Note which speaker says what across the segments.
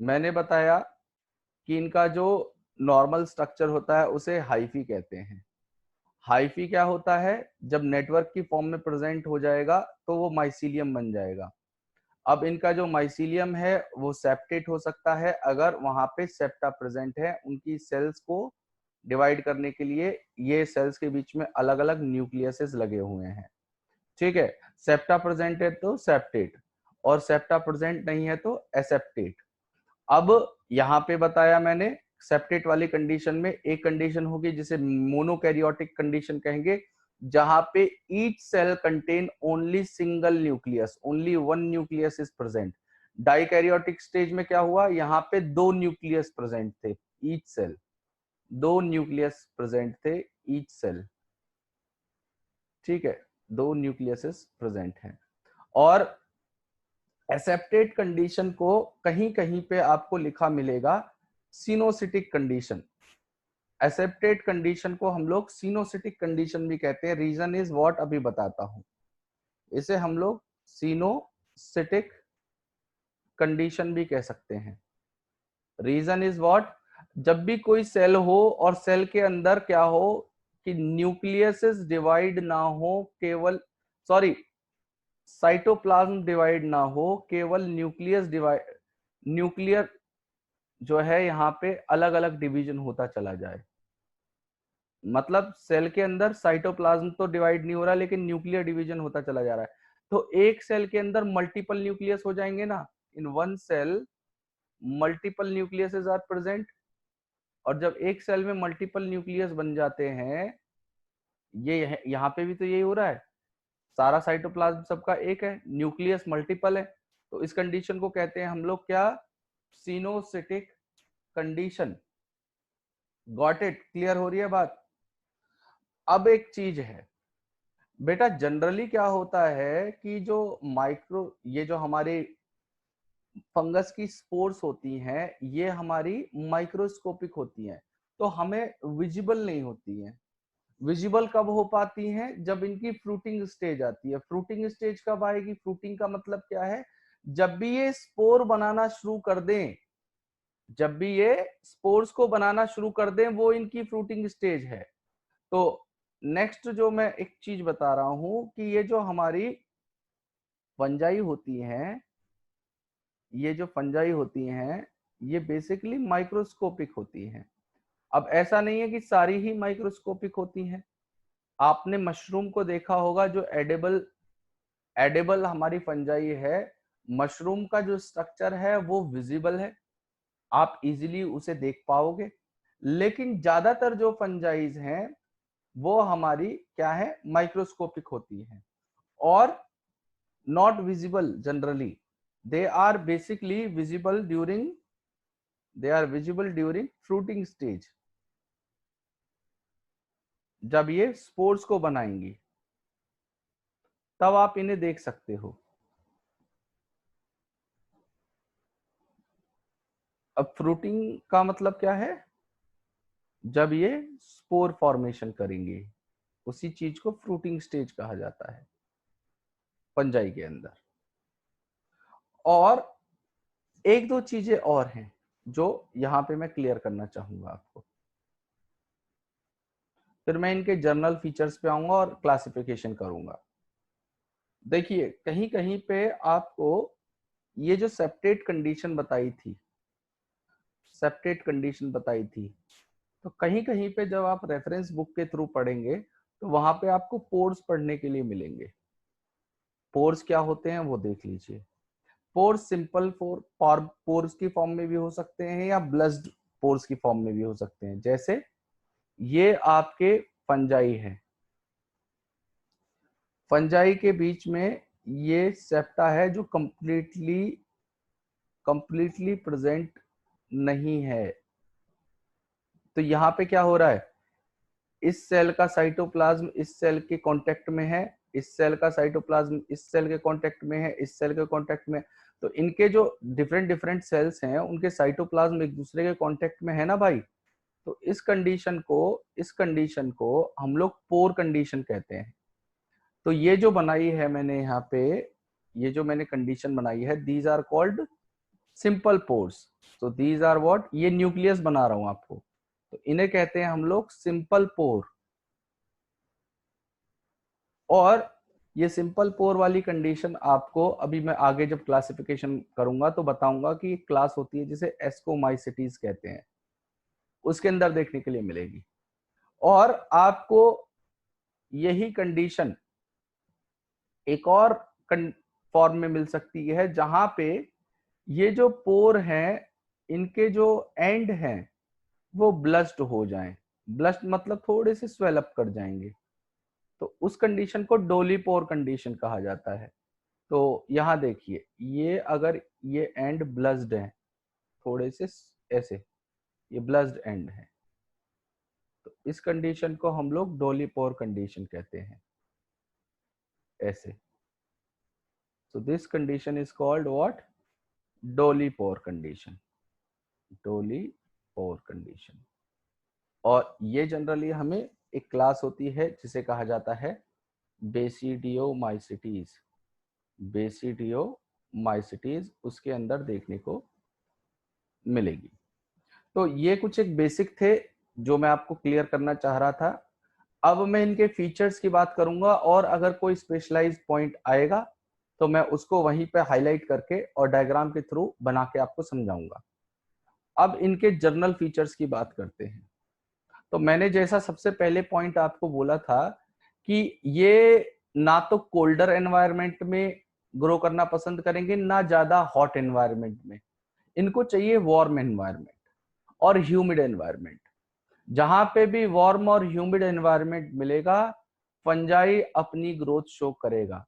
Speaker 1: मैंने बताया कि इनका जो नॉर्मल स्ट्रक्चर होता है उसे हाइफी कहते हैं। हाइफी क्या होता है? जब नेटवर्क की फॉर्म में प्रेजेंट हो जाएगा तो वो माइसीलियम बन जाएगा। अब इनका जो माइसीलियम है वो सेप्टेट हो सकता है अगर वहां पे सेप्टा प्रेजेंट है। उनकी सेल्स को डिवाइड करने के लिए ये सेल्स के बीच में अलग अलग न्यूक्लियसेस लगे हुए हैं। ठीक है, सेप्टा प्रेजेंट है तो सेप्टेट, और सेप्टा प्रेजेंट नहीं है तो एसेप्टेट। अब यहां पे बताया मैंने सेप्टेट वाली कंडीशन में एक कंडीशन होगी जिसे मोनोकैरियोटिक कंडीशन कहेंगे, जहां पे each cell contain only single nucleus, only one nucleus is present. Dikaryotic stage में क्या हुआ? यहाँ पे दो न्यूक्लियस प्रेजेंट थे ईच सेल, दो न्यूक्लियस प्रेजेंट थे ईच सेल। ठीक है, दो न्यूक्लियस प्रेजेंट हैं। और एसेप्टेड कंडीशन को कहीं कहीं पे आपको लिखा मिलेगा सिनोसिटिक कंडीशन। एसेप्टेड कंडीशन को हम लोग सिनोसिटिक कंडीशन भी कहते हैं। रीजन इज व्हाट, अभी बताता हूं। इसे हम लोग सिनोसिटिक कंडीशन भी कह सकते हैं। रीजन इज व्हाट, जब भी कोई सेल हो और सेल के अंदर क्या हो कि न्यूक्लियस डिवाइड ना हो, केवल सॉरी साइटोप्लाज्म डिवाइड ना हो, केवल न्यूक्लियस डिवाइड, न्यूक्लियर जो है यहाँ पे अलग अलग डिवीजन होता चला जाए। मतलब सेल के अंदर साइटोप्लाज्म तो डिवाइड नहीं हो रहा लेकिन न्यूक्लियर डिवीजन होता चला जा रहा है। तो एक सेल के अंदर मल्टीपल न्यूक्लियस हो जाएंगे ना, in one cell multiple nucleuses are present. और जब एक सेल में मल्टीपल न्यूक्लियस बन जाते हैं, ये यहाँ पे भी तो यही हो रहा है, सारा साइटोप्लाज्म सबका एक है, न्यूक्लियस मल्टीपल है। तो इस कंडीशन को कहते हैं हम लोग क्या? सिनोसिटिक कंडीशन। Got it? क्लियर हो रही है बात? अब एक चीज है बेटा, जनरली क्या होता है कि जो ये जो हमारे फंगस की स्पोर्स होती हैं ये हमारी माइक्रोस्कोपिक होती हैं, तो हमें विजिबल नहीं होती हैं। विजिबल कब हो पाती हैं? जब इनकी फ्रूटिंग स्टेज आती है। फ्रूटिंग स्टेज कब आएगी? फ्रूटिंग का मतलब क्या है? जब भी ये स्पोर बनाना शुरू कर दें, जब भी ये स्पोर्स को बनाना शुरू कर दें, वो इनकी फ्रूटिंग स्टेज है। तो नेक्स्ट जो मैं एक चीज बता रहा हूं कि ये जो हमारी फंजाई होती हैं, ये जो फंजाई होती हैं ये बेसिकली माइक्रोस्कोपिक होती हैं। अब ऐसा नहीं है कि सारी ही माइक्रोस्कोपिक होती हैं। आपने मशरूम को देखा होगा, जो एडेबल हमारी फंजाई है, मशरूम का जो स्ट्रक्चर है वो विजिबल है, आप इजीली उसे देख पाओगे। लेकिन ज्यादातर जो फंजाइज हैं वो हमारी क्या है? माइक्रोस्कोपिक होती हैं और not visible generally. They are basically visible during, they are visible during fruiting stage, जब ये स्पोर्स को बनाएंगी तब आप इन्हें देख सकते हो। अब फ्रूटिंग का मतलब क्या है? जब ये स्पोर फॉर्मेशन करेंगे, उसी चीज को फ्रूटिंग स्टेज कहा जाता है फंजाई के अंदर। और एक दो चीजें और हैं जो यहाँ पे मैं क्लियर करना चाहूंगा आपको, फिर मैं इनके जर्नल फीचर्स पे आऊंगा और क्लासिफिकेशन करूंगा। देखिए, कहीं कहीं पे आपको ये जो सेप्टेट कंडीशन बताई थी, सेप्टेट कंडीशन बताई थी, तो कहीं कहीं पे जब आप रेफरेंस बुक के थ्रू पढ़ेंगे तो वहां पे आपको पोर्स पढ़ने के लिए मिलेंगे। पोर्स क्या होते हैं वो देख लीजिए। पोर्स सिंपल पोर्स की फॉर्म में भी हो सकते हैं या ब्लस्ड पोर्स की फॉर्म में भी हो सकते हैं। जैसे ये आपके फंजाई है, फंजाई के बीच में ये सेप्टा है जो कंप्लीटली प्रेजेंट नहीं है। तो यहाँ पे क्या हो रहा है? इस सेल का साइटोप्लाज्म इस सेल के कांटेक्ट में है, इस सेल का साइटोप्लाज्म इस सेल के कांटेक्ट में है, इस सेल के कांटेक्ट में। तो इनके जो डिफरेंट डिफरेंट सेल्स हैं उनके साइटोप्लाज्म एक दूसरे के कांटेक्ट में है ना भाई। तो इस कंडीशन को हम लोग पोर कंडीशन कहते हैं। तो ये जो बनाई है मैंने यहाँ पे, ये जो मैंने कंडीशन बनाई है, these are called simple pores. तो दीज आर व्हाट, ये न्यूक्लियस बना रहा हूं आपको, तो इन्हें कहते हैं हम लोग सिंपल पोर। और ये सिंपल पोर वाली कंडीशन आपको अभी मैं आगे जब क्लासिफिकेशन करूंगा तो बताऊंगा कि एक क्लास होती है जिसे एस्कोमाइसिटीज कहते हैं, उसके अंदर देखने के लिए मिलेगी। और आपको यही कंडीशन एक और फॉर्म में मिल सकती है जहां पे ये जो पोर हैं इनके जो एंड हैं वो ब्लस्ट हो जाएं। ब्लस्ट मतलब थोड़े से स्वेल अप कर जाएंगे, तो उस कंडीशन को डोली पोर कंडीशन कहा जाता है। तो यहां देखिए, ये अगर ये एंड ब्लस्ड है थोड़े से ऐसे, ये ब्लस्ड एंड है, तो इस कंडीशन को हम लोग डोली पोर कंडीशन कहते हैं, ऐसे। So this condition is called what? डोली पोर कंडीशन, डोली पोर कंडीशन। और ये जनरली हमें एक क्लास होती है जिसे कहा जाता है बेसिडियोमाइसिटीज। बेसिडियोमाइसिटीज उसके अंदर देखने को मिलेगी। तो ये कुछ एक बेसिक थे जो मैं आपको क्लियर करना चाह रहा था। अब मैं इनके फीचर्स की बात करूंगा, और अगर कोई स्पेशलाइज्ड पॉइंट आएगा तो मैं उसको वहीं पे हाईलाइट करके और डायग्राम के थ्रू बना के आपको समझाऊंगा। अब इनके जर्नल फीचर्स की बात करते हैं। तो मैंने जैसा सबसे पहले पॉइंट आपको बोला था कि ये ना तो कोल्डर एनवायरनमेंट में ग्रो करना पसंद करेंगे, ना ज्यादा हॉट एनवायरनमेंट में। इनको चाहिए वार्म एनवायरनमेंट और ह्यूमिड एनवायरनमेंट। जहां पे भी वार्म और ह्यूमिड एनवायरनमेंट मिलेगा, फंजाई अपनी ग्रोथ शो करेगा।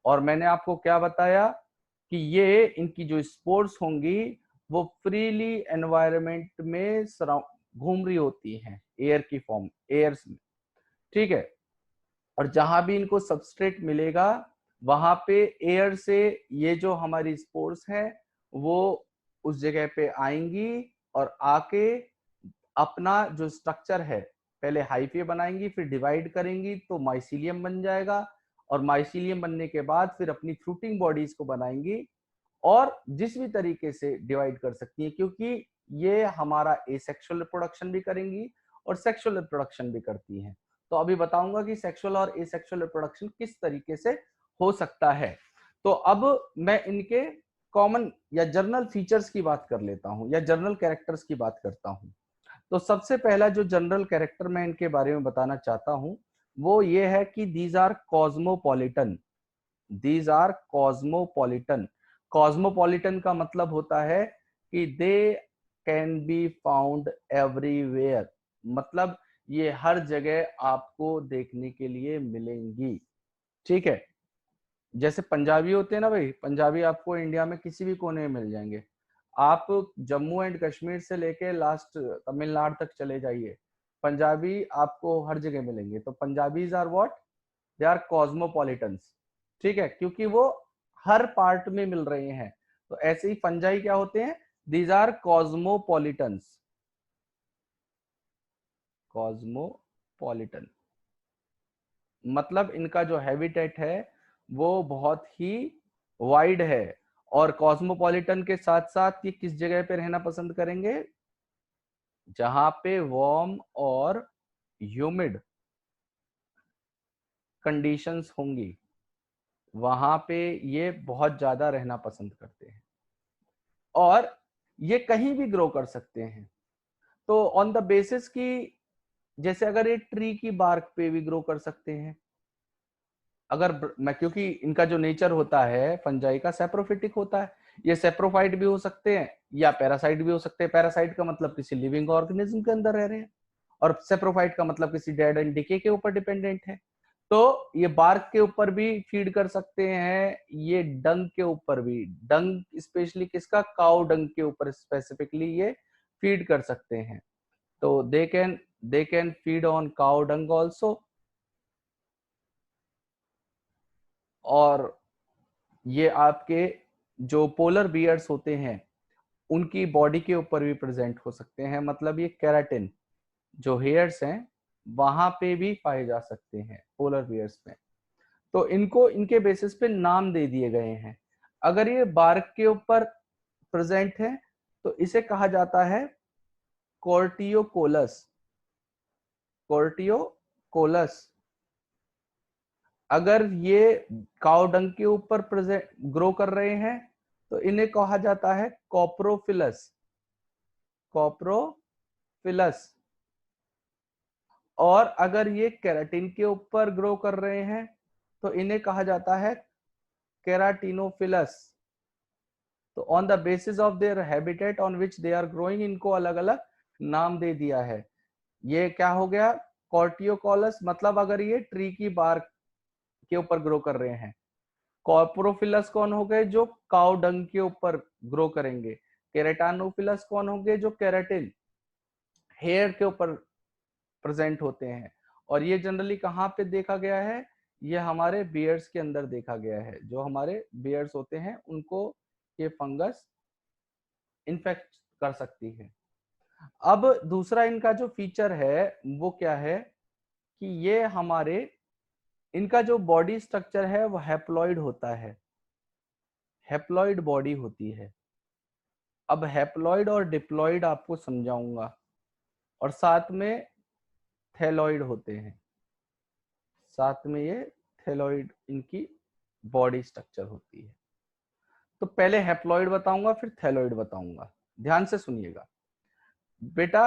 Speaker 1: और मैंने आपको क्या बताया कि ये इनकी जो स्पोर्स होंगी वो फ्रीली एनवायरनमेंट में घूम रही होती हैं, एयर की फॉर्म, एयर्स में, ठीक है। और जहां भी इनको सबस्ट्रेट मिलेगा वहां पे एयर से ये जो हमारी स्पोर्स हैं वो उस जगह पे आएंगी और आके अपना जो स्ट्रक्चर है पहले हाइफे बनाएंगी, फिर डिवाइड करेंगी तो माइसीलियम बन जाएगा, और माइसीलियम बनने के बाद फिर अपनी फ्रूटिंग बॉडीज को बनाएंगी और जिस भी तरीके से डिवाइड कर सकती है, क्योंकि ये हमारा एसेक्सुअल रिप्रोडक्शन भी करेंगी और सेक्सुअल रिप्रोडक्शन भी करती हैं। तो अभी बताऊंगा कि सेक्सुअल और एसेक्सुअल रिप्रोडक्शन किस तरीके से हो सकता है। तो अब मैं इनके कॉमन या जर्नल फीचर्स की बात कर लेता हूं, या जर्नल कैरेक्टर्स की बात करता हूं। तो सबसे पहला जो जनरल कैरेक्टर मैं इनके बारे में बताना चाहता हूं वो ये है कि these are cosmopolitan. These are cosmopolitan. Cosmopolitan का मतलब होता है कि they can be found everywhere, मतलब ये हर जगह आपको देखने के लिए मिलेंगी, ठीक है। जैसे पंजाबी होते हैं ना भाई, पंजाबी आपको इंडिया में किसी भी कोने में मिल जाएंगे। आप जम्मू एंड कश्मीर से लेके लास्ट तमिलनाडु तक चले जाइए, पंजाबी आपको हर जगह मिलेंगे। तो Punjabis are what? They are cosmopolitans, ठीक है, क्योंकि वो हर पार्ट में मिल रहे हैं। तो ऐसे ही फंजाई क्या होते हैं? These are कॉस्मोपॉलिटन्स। कॉस्मोपॉलिटन मतलब इनका जो हैबिटेट है वो बहुत ही वाइड है। और कॉस्मोपॉलिटन के साथ साथ ये किस जगह पे रहना पसंद करेंगे? जहां पे वार्म और ह्यूमिड कंडीशंस होंगी वहां पे ये बहुत ज्यादा रहना पसंद करते हैं, और ये कहीं भी ग्रो कर सकते हैं। तो ऑन द बेसिस की, जैसे अगर ये ट्री की बार्क पे भी ग्रो कर सकते हैं, अगर मैं, क्योंकि इनका जो नेचर होता है फंजाई का सेप्रोफिटिक होता है, ये सेप्रोफाइट भी हो सकते हैं या पैरासाइट भी हो सकते हैं। पैरासाइट का मतलब किसी लिविंग ऑर्गेनिज्म के अंदर रह रहे हैं, और सेप्रोफाइट का मतलब किसी डेड एंड डिके के ऊपर डिपेंडेंट है। तो ये बार्क के ऊपर भी फीड कर सकते हैं, ये डंग के ऊपर भी, डंग स्पेशली किसका? काउ डंग के ऊपर स्पेसिफिकली ये फीड कर सकते हैं। तो they can feed on cow dung also. और ये आपके जो पोलर बियर्स होते हैं उनकी बॉडी के ऊपर भी प्रेजेंट हो सकते हैं, मतलब ये केराटिन जो हेयर्स हैं वहां पे भी पाए जा सकते हैं पोलर बियर्स में। तो इनको इनके बेसिस पे नाम दे दिए गए हैं। अगर ये बार्क के ऊपर प्रेजेंट है तो इसे कहा जाता है कोर्टियोकोलस। कोर्टियोकोलस। अगर ये काउ डंग के ऊपर प्रेजेंट ग्रो कर रहे हैं तो इन्हें कहा जाता है कॉप्रोफिलस। कॉप्रोफिलस। और अगर ये केराटिन के ऊपर ग्रो कर रहे हैं तो इन्हें कहा जाता है केराटिनोफिलस। तो on the basis of their habitat on which they are growing, इनको अलग अलग नाम दे दिया है। ये क्या हो गया, कॉर्टियोकोलस, मतलब अगर ये ट्री की बार्क के ऊपर ग्रो कर रहे हैं। कॉर्पोरोफिलस कौन हो गए, जो काउ डंग के ऊपर ग्रो करेंगे। केराटिनोफिलस कौन हो गए, जो केराटिन हेयर के ऊपर प्रेजेंट होते हैं। और ये जनरली कहाँ पे देखा गया है, ये हमारे बियर्ड्स के अंदर देखा गया है। जो हमारे बियर्ड्स होते हैं उनको ये फंगस इन्फेक्ट कर सकती है। अब दूसरा इनका जो फीचर है वो क्या है कि ये हमारे, इनका जो बॉडी स्ट्रक्चर है वो हैप्लॉइड होता है। हैप्लॉइड बॉडी होती है। अब हैप्लॉइड और डिप्लॉइड आपको समझाऊंगा। और साथ में थैलॉइड होते हैं। साथ में ये थैलॉइड इनकी बॉडी स्ट्रक्चर होती है। तो पहले हैप्लॉइड बताऊंगा फिर थैलॉइड बताऊंगा, ध्यान से सुनिएगा बेटा।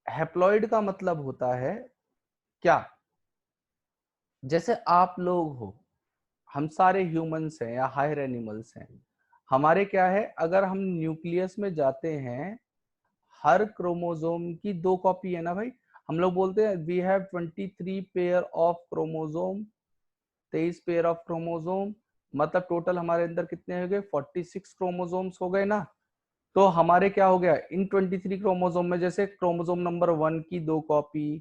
Speaker 1: हैप्लॉइड का मतलब होता है क्या, जैसे आप लोग हो, हम सारे ह्यूमंस हैं या हायर एनिमल्स हैं। हमारे क्या है, अगर हम न्यूक्लियस में जाते हैं, हर क्रोमोसोम की 2 कॉपी है ना भाई। हम लोग बोलते हैं we have 23 pair of chromosome, 23 pair of chromosome, मतलब टोटल हमारे अंदर कितने हो गए, 46 क्रोमोसोम्स हो गए ना। तो हमारे क्या हो गया, इन 23 क्रोमोसोम में जैसे क्रोमोसोम नंबर 1 की 2 कॉपी,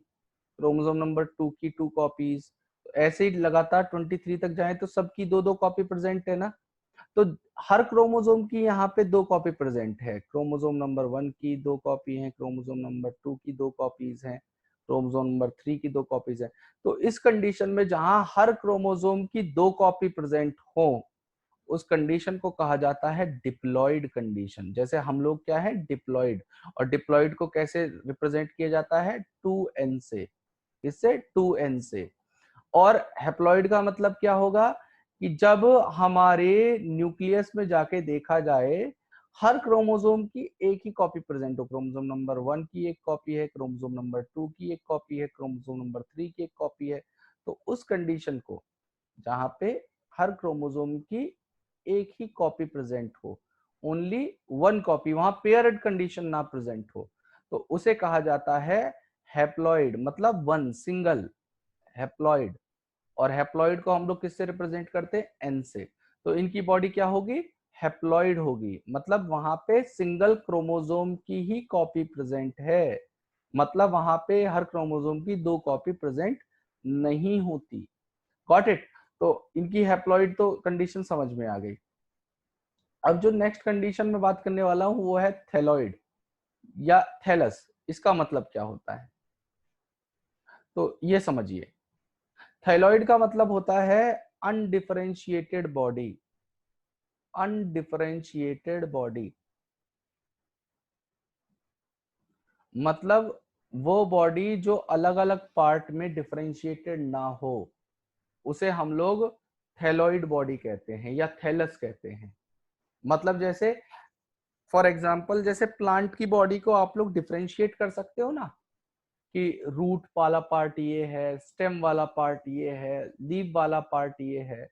Speaker 1: क्रोमोसोम नंबर 2 की 2 कॉपीज, ऐसे ही लगातार 23 तक जाए तो सबकी 2-2 कॉपी प्रेजेंट है ना। तो हर क्रोमोसोम की यहाँ पे 2 कॉपी प्रेजेंट है। क्रोमोसोम नंबर 1 की 2 कॉपी है, क्रोमोसोम नंबर 2 की 2 कॉपीज हैं, क्रोमोसोम नंबर 3 की 2 कॉपीज है। तो इस कंडीशन में जहां हर क्रोमोसोम की 2 कॉपी प्रेजेंट हो, उस कंडीशन को कहा जाता है डिप्लॉइड कंडीशन। जैसे हम लोग क्या है, डिप्लॉइड। और डिप्लॉइड को कैसे रिप्रेजेंट किया जाता है, 2n से। इससे 2n से। और हैप्लॉइड का मतलब क्या होगा कि जब हमारे न्यूक्लियस में जाके देखा जाए, हर क्रोमोसोम की एक ही कॉपी प्रेजेंट हो। क्रोमोसोम नंबर 1 की एक कॉपी है, क्रोमोसोम नंबर 2 की एक कॉपी है, क्रोमोसोम नंबर 3 की एक कॉपी है। तो उस कंडीशन को, जहां पे हर क्रोमोसोम की एक ही कॉपी प्रेजेंट हो, ओनली 1 कॉपी, वहां पेयर्ड कंडीशन ना प्रेजेंट हो, तो उसे कहा जाता है हैप्लॉइड, मतलब 1 सिंगल हैप्लॉइड। और हैप्लॉइड को हम लोग किससे रिप्रेजेंट करते हैं, एन से। तो इनकी बॉडी क्या होगी, हैप्लॉइड होगी, मतलब वहां पे सिंगल क्रोमोसोम की ही कॉपी प्रेजेंट है। मतलब वहां पे हर क्रोमोसोम की 2 कॉपी प्रेजेंट नहीं होती। Got it. तो इनकी हैप्लॉइड तो कंडीशन समझ में आ गई। अब जो नेक्स्ट कंडीशन में बात करने वाला हूं वो है थैलॉइड या थैलस। इसका मतलब क्या होता है, तो ये समझिए। थाइलॉइड का मतलब होता है अनडिफरेंशिएटेड बॉडी। अनडिफरेंशिएटेड बॉडी मतलब वो बॉडी जो अलग अलग पार्ट में डिफरेंशिएटेड ना हो, उसे हम लोग थैलॉइड बॉडी कहते हैं या थैलस कहते हैं। मतलब जैसे फॉर एग्जांपल, जैसे प्लांट की बॉडी को आप लोग डिफरेंशिएट कर सकते हो ना, कि रूट वाला पार्ट ये है, स्टेम वाला पार्ट ये है, लीफ वाला पार्ट ये है।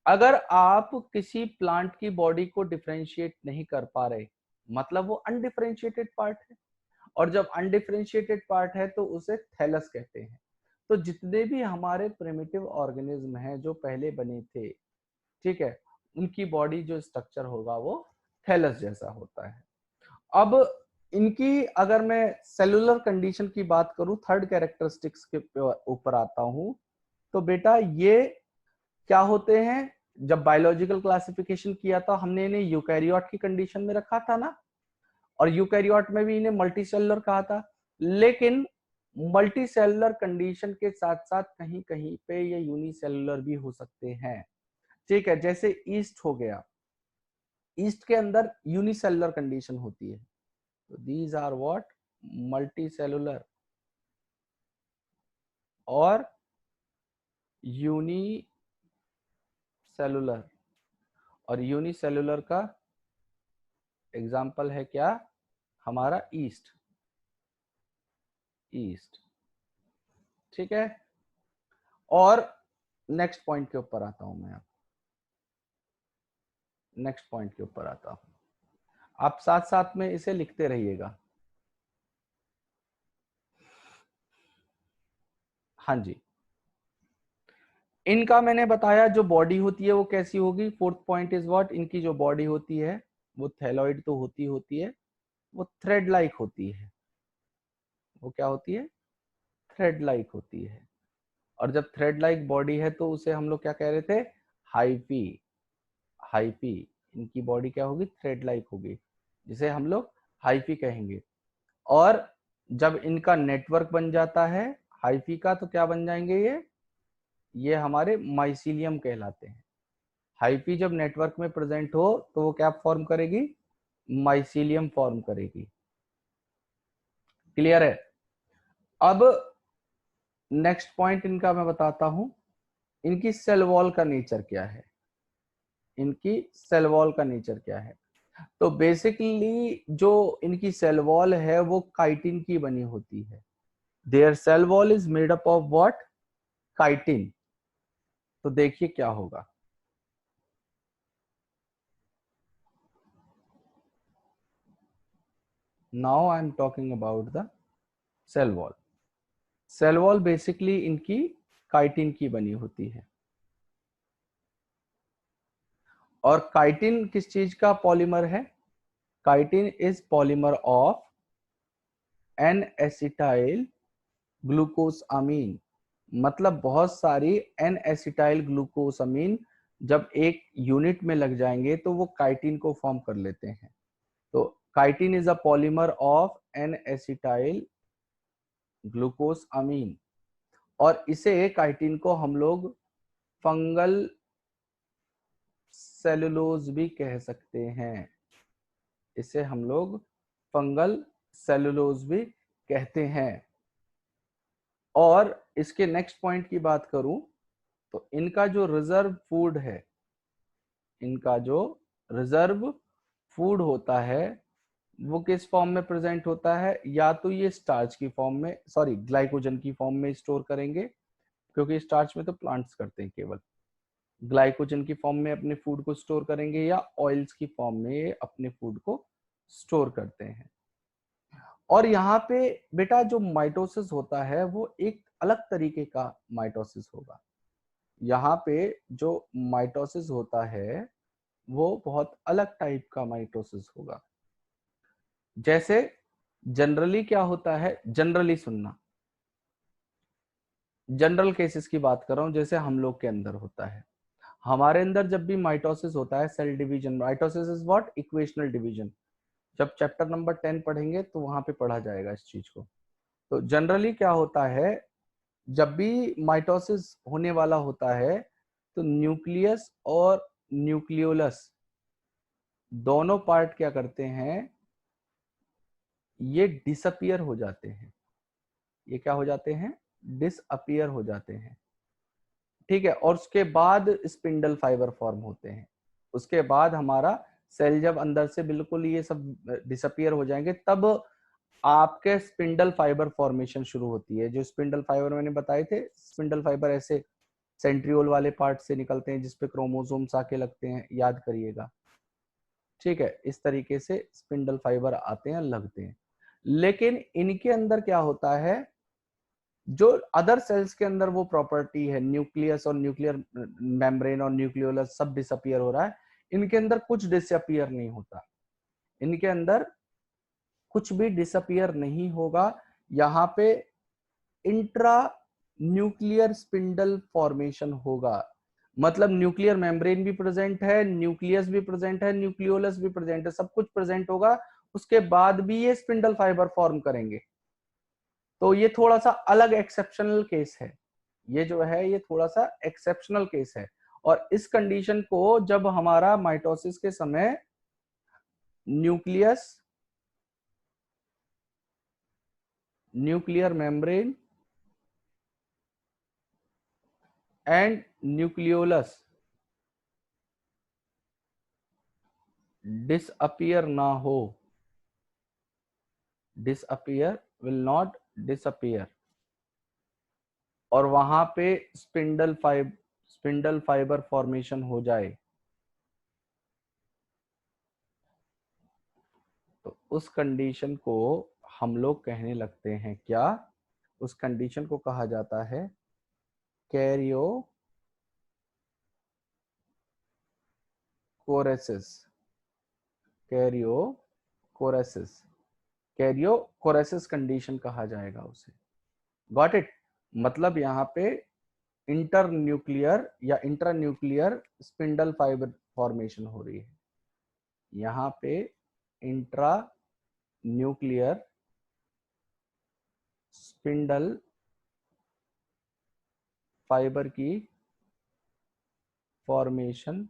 Speaker 1: अगर आप किसी प्लांट की बॉडी को डिफरेंशिएट नहीं कर पा रहे, मतलब वो अनडिफरेंशिएटेड पार्ट है। और जब अनडिफरेंशिएटेड पार्ट है तो उसे थैलस कहते हैं। तो जितने भी हमारे प्रिमिटिव ऑर्गेनिज्म हैं जो पहले बने थे, ठीक है, उनकी बॉडी जो स्ट्रक्चर होगा वो थैलस जैसा होता है। अब इनकी अगर मैं सेलुलर कंडीशन की बात करूं, थर्ड कैरेक्टरिस्टिक्स के ऊपर आता हूं, तो बेटा ये क्या होते हैं, जब बायोलॉजिकल क्लासिफिकेशन किया था हमने इन्हें यूकैरियोट की कंडीशन में रखा था ना, और यूकैरियोट में भी इन्हें मल्टीसेलुलर कहा था। लेकिन मल्टीसेलुलर कंडीशन के साथ साथ कहीं कहीं पे ये यूनिसेलुलर भी हो सकते हैं। ठीक है, जैसे ईस्ट हो गया, ईस्ट के अंदर यूनिसेलुलर कंडीशन होती है। तो these are what, multicellular और यूनिसेलुलर। और यूनिसेलुलर का एग्जाम्पल है क्या, हमारा ईस्ट। ईस्ट, ठीक है। और नेक्स्ट पॉइंट के ऊपर आता हूं मैं, नेक्स्ट पॉइंट के ऊपर आता हूं, आप साथ साथ में इसे लिखते रहिएगा। हाँ जी, इनका मैंने बताया जो बॉडी होती है वो कैसी होगी। फोर्थ पॉइंट इज व्हाट, इनकी जो बॉडी होती है वो थैलॉइड तो होती है, वो थ्रेड लाइक होती है। वो क्या होती है, थ्रेड लाइक होती है। और जब थ्रेड लाइक बॉडी है तो उसे हम लोग क्या कह रहे थे, हाइफी। हाइफी, इनकी बॉडी क्या होगी, थ्रेड लाइक होगी, जिसे हम लोग हाइफी कहेंगे। और जब इनका नेटवर्क बन जाता है हाइफी का, तो क्या बन जाएंगे ये हमारे माइसीलियम कहलाते हैं। हाइफी जब नेटवर्क में प्रेजेंट हो तो वो क्या फॉर्म करेगी, माइसीलियम फॉर्म करेगी। क्लियर है। अब नेक्स्ट पॉइंट इनका मैं बताता हूं, इनकी सेल वॉल का नेचर क्या है। इनकी सेल वॉल का नेचर क्या है, तो बेसिकली जो इनकी सेल वॉल है वो काइटिन की बनी होती है। Their cell wall is made up of what, chitin. तो देखिए क्या होगा, now I am talking about the cell wall. Cell wall basically इनकी काइटिन की बनी होती है। और काइटिन किस चीज का पॉलीमर है, chitin is polymer of N acetyl glucosamine. मतलब बहुत सारी एन एसिटाइल ग्लूकोस अमीन जब एक यूनिट में लग जाएंगे तो वो काइटिन को फॉर्म कर लेते हैं। तो chitin is a polymer of N acetyl glucosamine. और इसे काइटिन को हम लोग फंगल सेलुलोज भी कह सकते हैं। इसे हम लोग फंगल सेलुलोज भी कहते हैं। और इसके नेक्स्ट पॉइंट की बात करूं तो इनका जो रिजर्व फूड है, इनका जो रिजर्व फूड होता है वो किस फॉर्म में प्रेजेंट होता है, या तो ये स्टार्च की फॉर्म में, सॉरी ग्लाइकोजन की फॉर्म में स्टोर करेंगे, क्योंकि स्टार्च में तो प्लांट्स करते हैं केवल। ग्लाइकोजन की फॉर्म में अपने फूड को स्टोर करेंगे, या ऑयल्स की फॉर्म में अपने फूड को स्टोर करते हैं। और यहाँ पे बेटा जो माइटोसिस होता है वो एक अलग तरीके का माइटोसिस होगा। यहाँ पे जो माइटोसिस होता है वो बहुत अलग टाइप का माइटोसिस होगा। जैसे जनरली क्या होता है, जनरली सुनना, जनरल केसेस की बात कर रहा हूं, जैसे हम लोग के अंदर होता है। हमारे अंदर जब भी माइटोसिस होता है, cell division, mitosis is what, equational division. जब चैप्टर नंबर 10 पढ़ेंगे तो वहां पे पढ़ा जाएगा इस चीज को। तो जनरली क्या होता है, जब भी माइटोसिस होने वाला होता है तो न्यूक्लियस और न्यूक्लियोलस दोनों पार्ट क्या करते हैं, ये डिसअपियर हो जाते हैं। ये क्या हो जाते हैं, डिसअपियर हो जाते हैं। ठीक है। और उसके बाद स्पिंडल फाइबर फॉर्म होते हैं। उसके बाद हमारा सेल जब अंदर से बिल्कुल ये सब डिसअपियर हो जाएंगे, तब आपके स्पिंडल फाइबर फॉर्मेशन शुरू होती है। जो स्पिंडल फाइबर मैंने बताए थे, स्पिंडल फाइबर ऐसे सेंट्रियोल वाले पार्ट से निकलते हैं जिसपे क्रोमोसोम्स आके लगते हैं, याद करिएगा। ठीक है, इस तरीके से स्पिंडल फाइबर आते हैं, लगते हैं। लेकिन इनके अंदर क्या होता है, जो अदर सेल्स के अंदर वो प्रॉपर्टी है, न्यूक्लियस और न्यूक्लियर मेम्ब्रेन और न्यूक्लियोलस सब डिसअपियर हो रहा है, इनके अंदर कुछ डिसअपियर नहीं होता। इनके अंदर कुछ भी डिसअपियर नहीं होगा। यहाँ पे इंट्रा न्यूक्लियर स्पिंडल फॉर्मेशन होगा। मतलब न्यूक्लियर मेम्ब्रेन भी प्रेजेंट है, न्यूक्लियस भी प्रेजेंट है, न्यूक्लियोलस भी प्रेजेंट है, सब कुछ प्रेजेंट होगा। उसके बाद भी ये स्पिंडल फाइबर फॉर्म करेंगे। तो ये थोड़ा सा अलग एक्सेप्शनल केस है। ये जो है ये थोड़ा सा एक्सेप्शनल केस है। और इस कंडीशन को जब हमारा माइटोसिस के समय nucleus, nuclear membrane and nucleolus disappear ना हो, डिसअपियर, विल नॉट डिसअपियर, और वहां पे स्पिंडल फाइबर फॉर्मेशन हो जाए, तो उस कंडीशन को हम लोग कहने लगते हैं क्या, उस कंडीशन को कहा जाता है कैरियोकोरेसिस, कैरियोकोरेसिस, कैरियोकोरेसिस कंडीशन कहा जाएगा उसे। Got it? मतलब यहाँ पे इंटर न्यूक्लियर या intra nuclear spindle fibre formation हो रही है, यहाँ पे इंट्रा न्यूक्लियर स्पिंडल फाइबर की फॉर्मेशन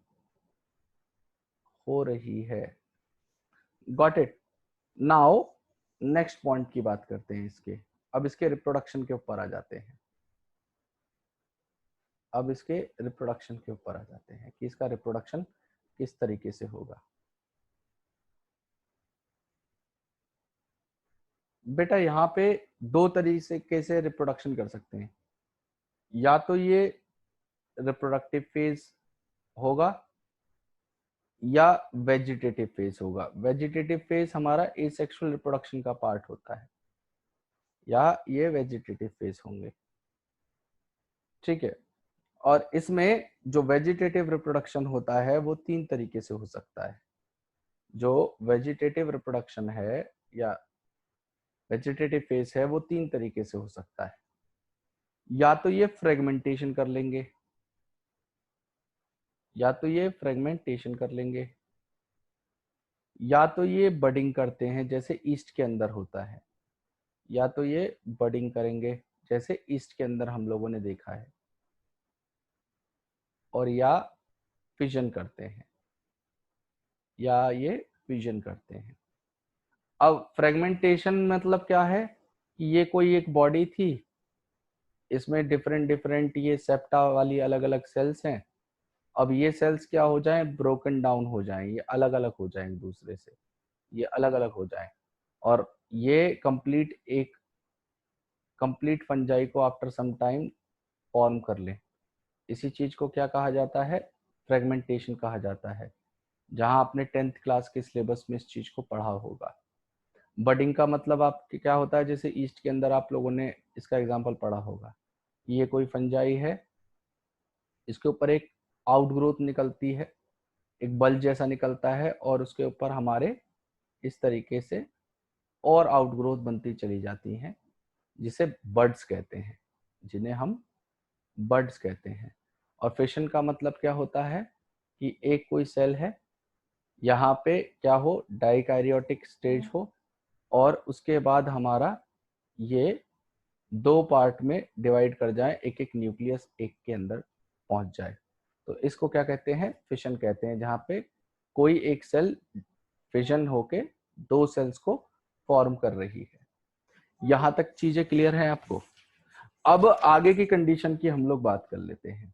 Speaker 1: हो रही है। Got it? Now next point की बात करते हैं इसके, अब इसके रिप्रोडक्शन के ऊपर आ जाते हैं, अब इसके रिप्रोडक्शन के ऊपर आ जाते हैं कि इसका रिप्रोडक्शन किस तरीके से होगा। बेटा यहाँ पे दो तरीके से रिप्रोडक्शन कर सकते हैं, या तो ये रिप्रोडक्टिव फेज होगा या वेजिटेटिव फेज होगा। वेजिटेटिव फेज हमारा एसेक्सुअल रिप्रोडक्शन का पार्ट होता है, या ये वेजिटेटिव फेज होंगे, ठीक है। और इसमें जो वेजिटेटिव रिप्रोडक्शन होता है वो तीन तरीके से हो सकता है। जो वेजिटेटिव रिप्रोडक्शन है या वेजिटेटिव फेज है वो तीन तरीके से हो सकता है, या तो ये फ्रेगमेंटेशन कर लेंगे, या तो ये फ्रेगमेंटेशन कर लेंगे, या तो ये बडिंग करते हैं जैसे ईस्ट के अंदर होता है, या तो ये बडिंग करेंगे जैसे ईस्ट के अंदर हम लोगों ने देखा है, और या फिजन करते हैं, या ये फिजन करते हैं। अब फ्रेगमेंटेशन मतलब क्या है कि ये कोई एक बॉडी थी, इसमें डिफरेंट डिफरेंट ये सेप्टा वाली अलग अलग सेल्स हैं, अब ये सेल्स क्या हो जाएं, ब्रोकन डाउन हो जाएं, ये अलग अलग हो जाएं एक दूसरे से, ये अलग अलग हो जाएं, और ये कंप्लीट फंजाई को आफ्टर सम टाइम फॉर्म कर ले। इसी चीज को क्या कहा जाता है, फ्रेगमेंटेशन कहा जाता है, जहां आपने 10th क्लास के सिलेबस में इस चीज को पढ़ा होगा। बडिंग का मतलब आपके क्या होता है, जैसे ईस्ट के अंदर आप लोगों ने इसका एग्जांपल पढ़ा होगा, ये कोई फंजाई है, इसके ऊपर एक आउटग्रोथ निकलती है, एक बल्ब जैसा निकलता है, और उसके ऊपर हमारे इस तरीके से और आउटग्रोथ बनती चली जाती हैं, जिसे बड्स कहते हैं, जिन्हें हम बड्स कहते हैं। और फिशन का मतलब क्या होता है कि एक कोई सेल है, यहाँ पे क्या हो, डाइकैरियोटिक स्टेज हो, और उसके बाद हमारा ये दो पार्ट में डिवाइड कर जाए, एक एक न्यूक्लियस एक के अंदर पहुंच जाए, तो इसको क्या कहते हैं, फिशन कहते हैं, जहाँ पे कोई एक सेल फिशन होके दो सेल्स को फॉर्म कर रही है। यहाँ तक चीजें क्लियर हैं आपको? अब आगे की कंडीशन की हम लोग बात कर लेते हैं।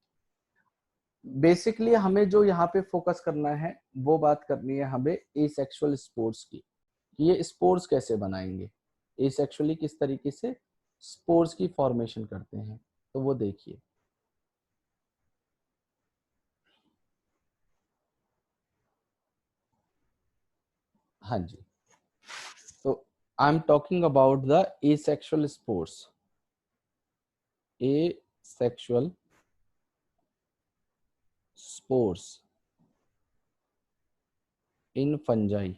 Speaker 1: बेसिकली हमें जो यहाँ पे फोकस करना है वो बात करनी है हमें एसेक्सुअल स्पोर्स की, ये स्पोर्स कैसे बनाएंगे, एसेक्सुअली किस तरीके से स्पोर्स की फॉर्मेशन करते हैं, तो वो देखिए। हाँ जी, तो आई am talking about the asexual spores, asexual spores in fungi,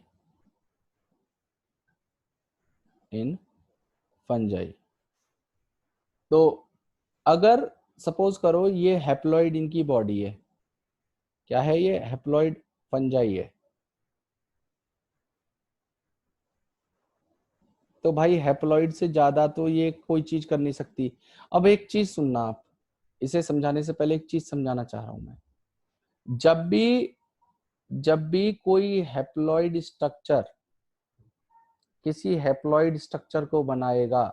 Speaker 1: in fungi. तो अगर सपोज करो ये हैप्लॉइड इनकी बॉडी है, क्या है ये, हैप्लॉइड फंजाई है, तो भाई हैप्लॉइड से ज्यादा तो ये कोई चीज कर नहीं सकती। अब एक चीज सुनना आप, इसे समझाने से पहले एक चीज समझाना चाह रहा हूं मैं, जब भी जब भी कोई हैप्लॉइड स्ट्रक्चर किसी हैप्लॉइड स्ट्रक्चर को बनाएगा,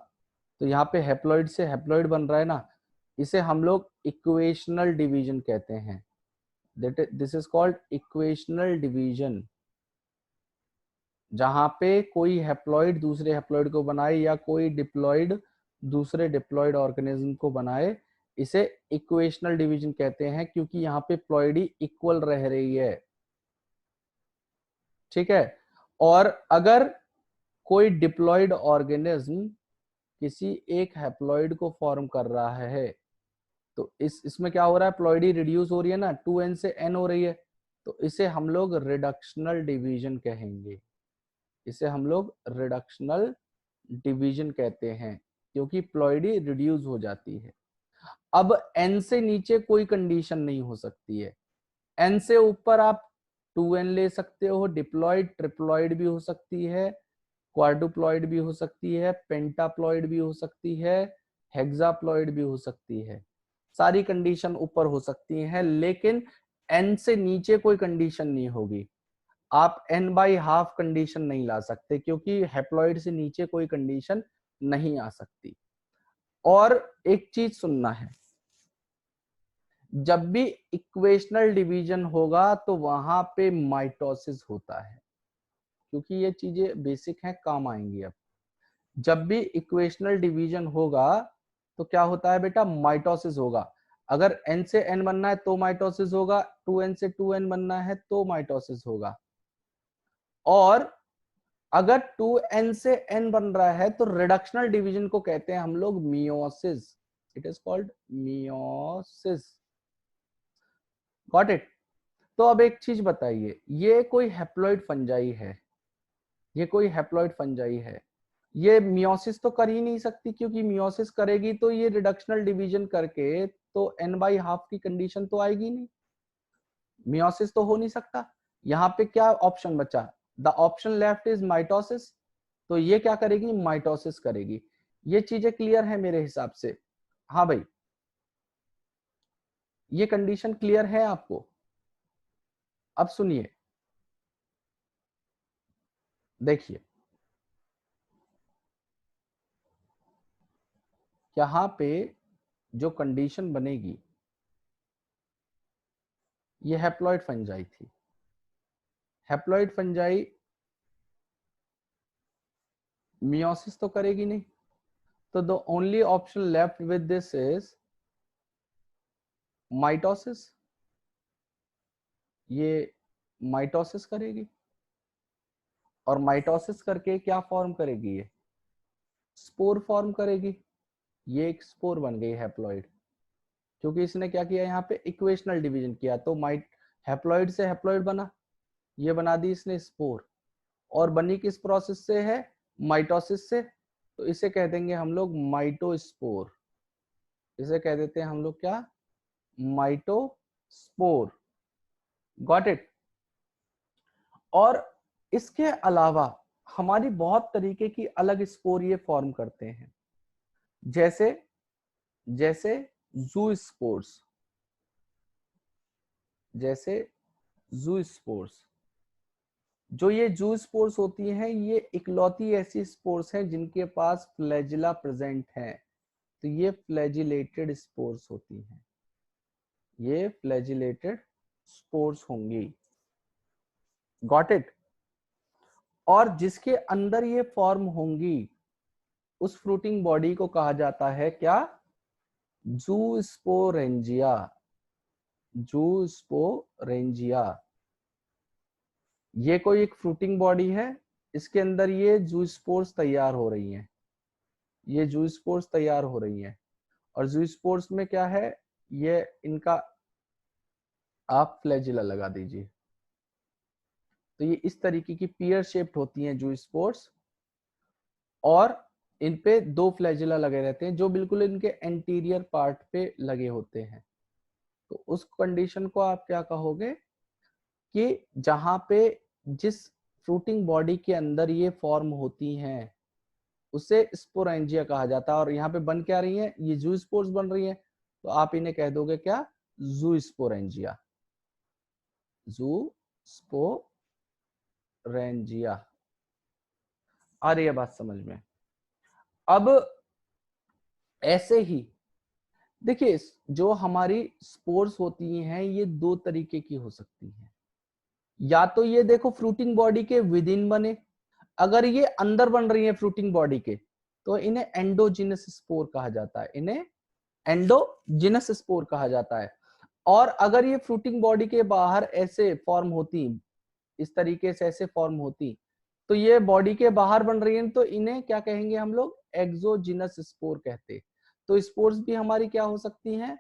Speaker 1: तो यहाँ पे हैप्लॉइड से हैप्लॉइड बन रहा है ना, इसे हम लोग इक्वेशनल डिवीजन कहते हैं। This is called equational division. जहां पे कोई हैप्लॉइड दूसरे हैप्लॉइड को बनाए या कोई डिप्लॉइड दूसरे डिप्लॉइड ऑर्गेनिज्म को बनाए, इसे इक्वेशनल डिवीजन कहते हैं, क्योंकि यहाँ पे प्लॉइडी इक्वल रह रही है। ठीक है। और अगर कोई डिप्लॉइड ऑर्गेनिज्म किसी एक हैप्लॉइड को फॉर्म कर रहा है, तो इसमें क्या हो रहा है, प्लॉइडी रिड्यूस हो रही है ना, 2n से n हो रही है, तो इसे हम लोग रिडक्शनल डिवीजन कहेंगे। इसे हम लोग रिडक्शनल डिवीजन कहते हैं, क्योंकि प्लॉइडी रिड्यूस हो जाती है। अब n से नीचे कोई कंडीशन नहीं हो सकती है। n से ऊपर आप 2n ले सकते हो, डिप्लॉइड ट्रिप्लॉइड भी हो सकती है, क्वाड्रुप्लॉइड भी हो सकती है, पेंटाप्लॉइड भी हो सकती है, हेक्साप्लॉइड भी हो सकती है। सारी कंडीशन ऊपर हो सकती हैं, लेकिन n से नीचे कोई कंडीशन नहीं होगी। आप n/2 कंडीशन नहीं ला सकते, क्योंकि हैप्लॉइड से नीचे कोई कंडीशन नहीं आ सकती। और एक चीज सुनना है, जब भी इक्वेशनल डिवीजन होगा तो वहां पे माइटोसिस होता है, क्योंकि ये चीजें बेसिक हैं, काम आएंगी। अब जब भी इक्वेशनल डिवीजन होगा तो क्या होता है बेटा, माइटोसिस होगा। अगर n से n बनना है तो माइटोसिस होगा, 2n से 2n बनना है तो माइटोसिस होगा। और अगर 2n से n बन रहा है तो रिडक्शनल डिवीजन को कहते हैं हम लोग meiosis. It is called meiosis. Got it. तो अब एक चीज बताइए, ये कोई हैप्लॉइड फंजाई है, ये कोई हैप्लॉइड फंजाई है, ये मियोसिस तो कर ही नहीं सकती, क्योंकि मियोसिस करेगी तो ये रिडक्शनल डिवीजन करके तो n/2 की कंडीशन तो आएगी नहीं, मियोसिस तो हो नहीं सकता। यहाँ पे क्या ऑप्शन बचा, the option left is mitosis, तो ये क्या करेगी, माइटोसिस करेगी। ये चीजें क्लियर है मेरे हिसाब से। हाँ भाई, ये कंडीशन क्लियर है आपको। अब सुनिए, देखिए यहाँ पे जो कंडीशन बनेगी, ये हैप्लॉइड फंजाई थी। हैप्लॉइड फंजाई मियोसिस तो करेगी नहीं, तो the only option left with this is mitosis. ये माइटोसिस करेगी, और माइटोसिस करके क्या फॉर्म करेगी, ये स्पोर फॉर्म करेगी। ये एक स्पोर बन गई हैप्लॉइड, क्योंकि इसने क्या किया, यहाँ पे इक्वेशनल डिवीजन किया, तो माइट हैप्लॉइड से हैप्लॉइड बना, ये बना दी इसने स्पोर। और बनी किस प्रोसेस से है, माइटोसिस से, तो इसे कह देंगे हम लोग माइटोस्पोर। इसे कह देते हैं हम लोग क्या, माइटोस्पोर। Got it. और इसके अलावा हमारी बहुत तरीके की अलग स्पोर ये फॉर्म करते हैं, जैसे जैसे जू स्पोर्स, जैसे जू स्पोर्स। जो ये जू स्पोर्स होती हैं, ये इकलौती ऐसी स्पोर्स हैं जिनके पास फ्लैजिला प्रेजेंट है, तो ये फ्लैजिलेटेड स्पोर्स होती हैं, ये फ्लैजिलेटेड स्पोर्स होंगी। Got it. और जिसके अंदर ये फॉर्म होंगी, उस फ्रूटिंग बॉडी को कहा जाता है क्या, जूस्पोरेंजिया। जूस्पोरेंजिया। ये कोई एक फ्रूटिंग बॉडी है, इसके अंदर ये जूस्पोर्स तैयार हो रही हैं, ये जूस्पोर्स तैयार हो रही हैं। और जूस्पोर्स में क्या है, ये इनका आप फ्लैजिला लगा दीजिए, तो ये इस तरीके की पियर शेप्ड होती हैं जूस्पोर्स, और इन पे 2 फ्लैजिला लगे रहते हैं, जो बिल्कुल इनके एंटीरियर पार्ट पे लगे होते हैं। तो उस कंडीशन को आप क्या कहोगे, कि जहां पे जिस फ्रूटिंग बॉडी के अंदर ये फॉर्म होती हैं, उसे स्पोरेंजिया कहा जाता है। और यहाँ पे बन क्या रही है, ये जू स्पोर्स बन रही है, तो आप इन्हें कह दोगे क्या, जू स्पोरेंजिया। जू स्पोरेंजिया। आ रही है बात समझ में? अब ऐसे ही देखिए, जो हमारी स्पोर्स होती हैं ये दो तरीके की हो सकती हैं। या तो ये देखो फ्रूटिंग बॉडी के विद इन बने, अगर ये अंदर बन रही है फ्रूटिंग बॉडी के तो इन्हें एंडोजिनस स्पोर कहा जाता है, इन्हें एंडोजिनस स्पोर कहा जाता है। और अगर ये फ्रूटिंग बॉडी के बाहर ऐसे फॉर्म होती, इस तरीके से ऐसे फॉर्म होती, तो ये बॉडी के बाहर बन रही है तो इन्हें क्या कहेंगे हम लोग? एक्सोजिनस स्पोर कहते। तो स्पोर्स भी हमारी क्या हो सकती हैं?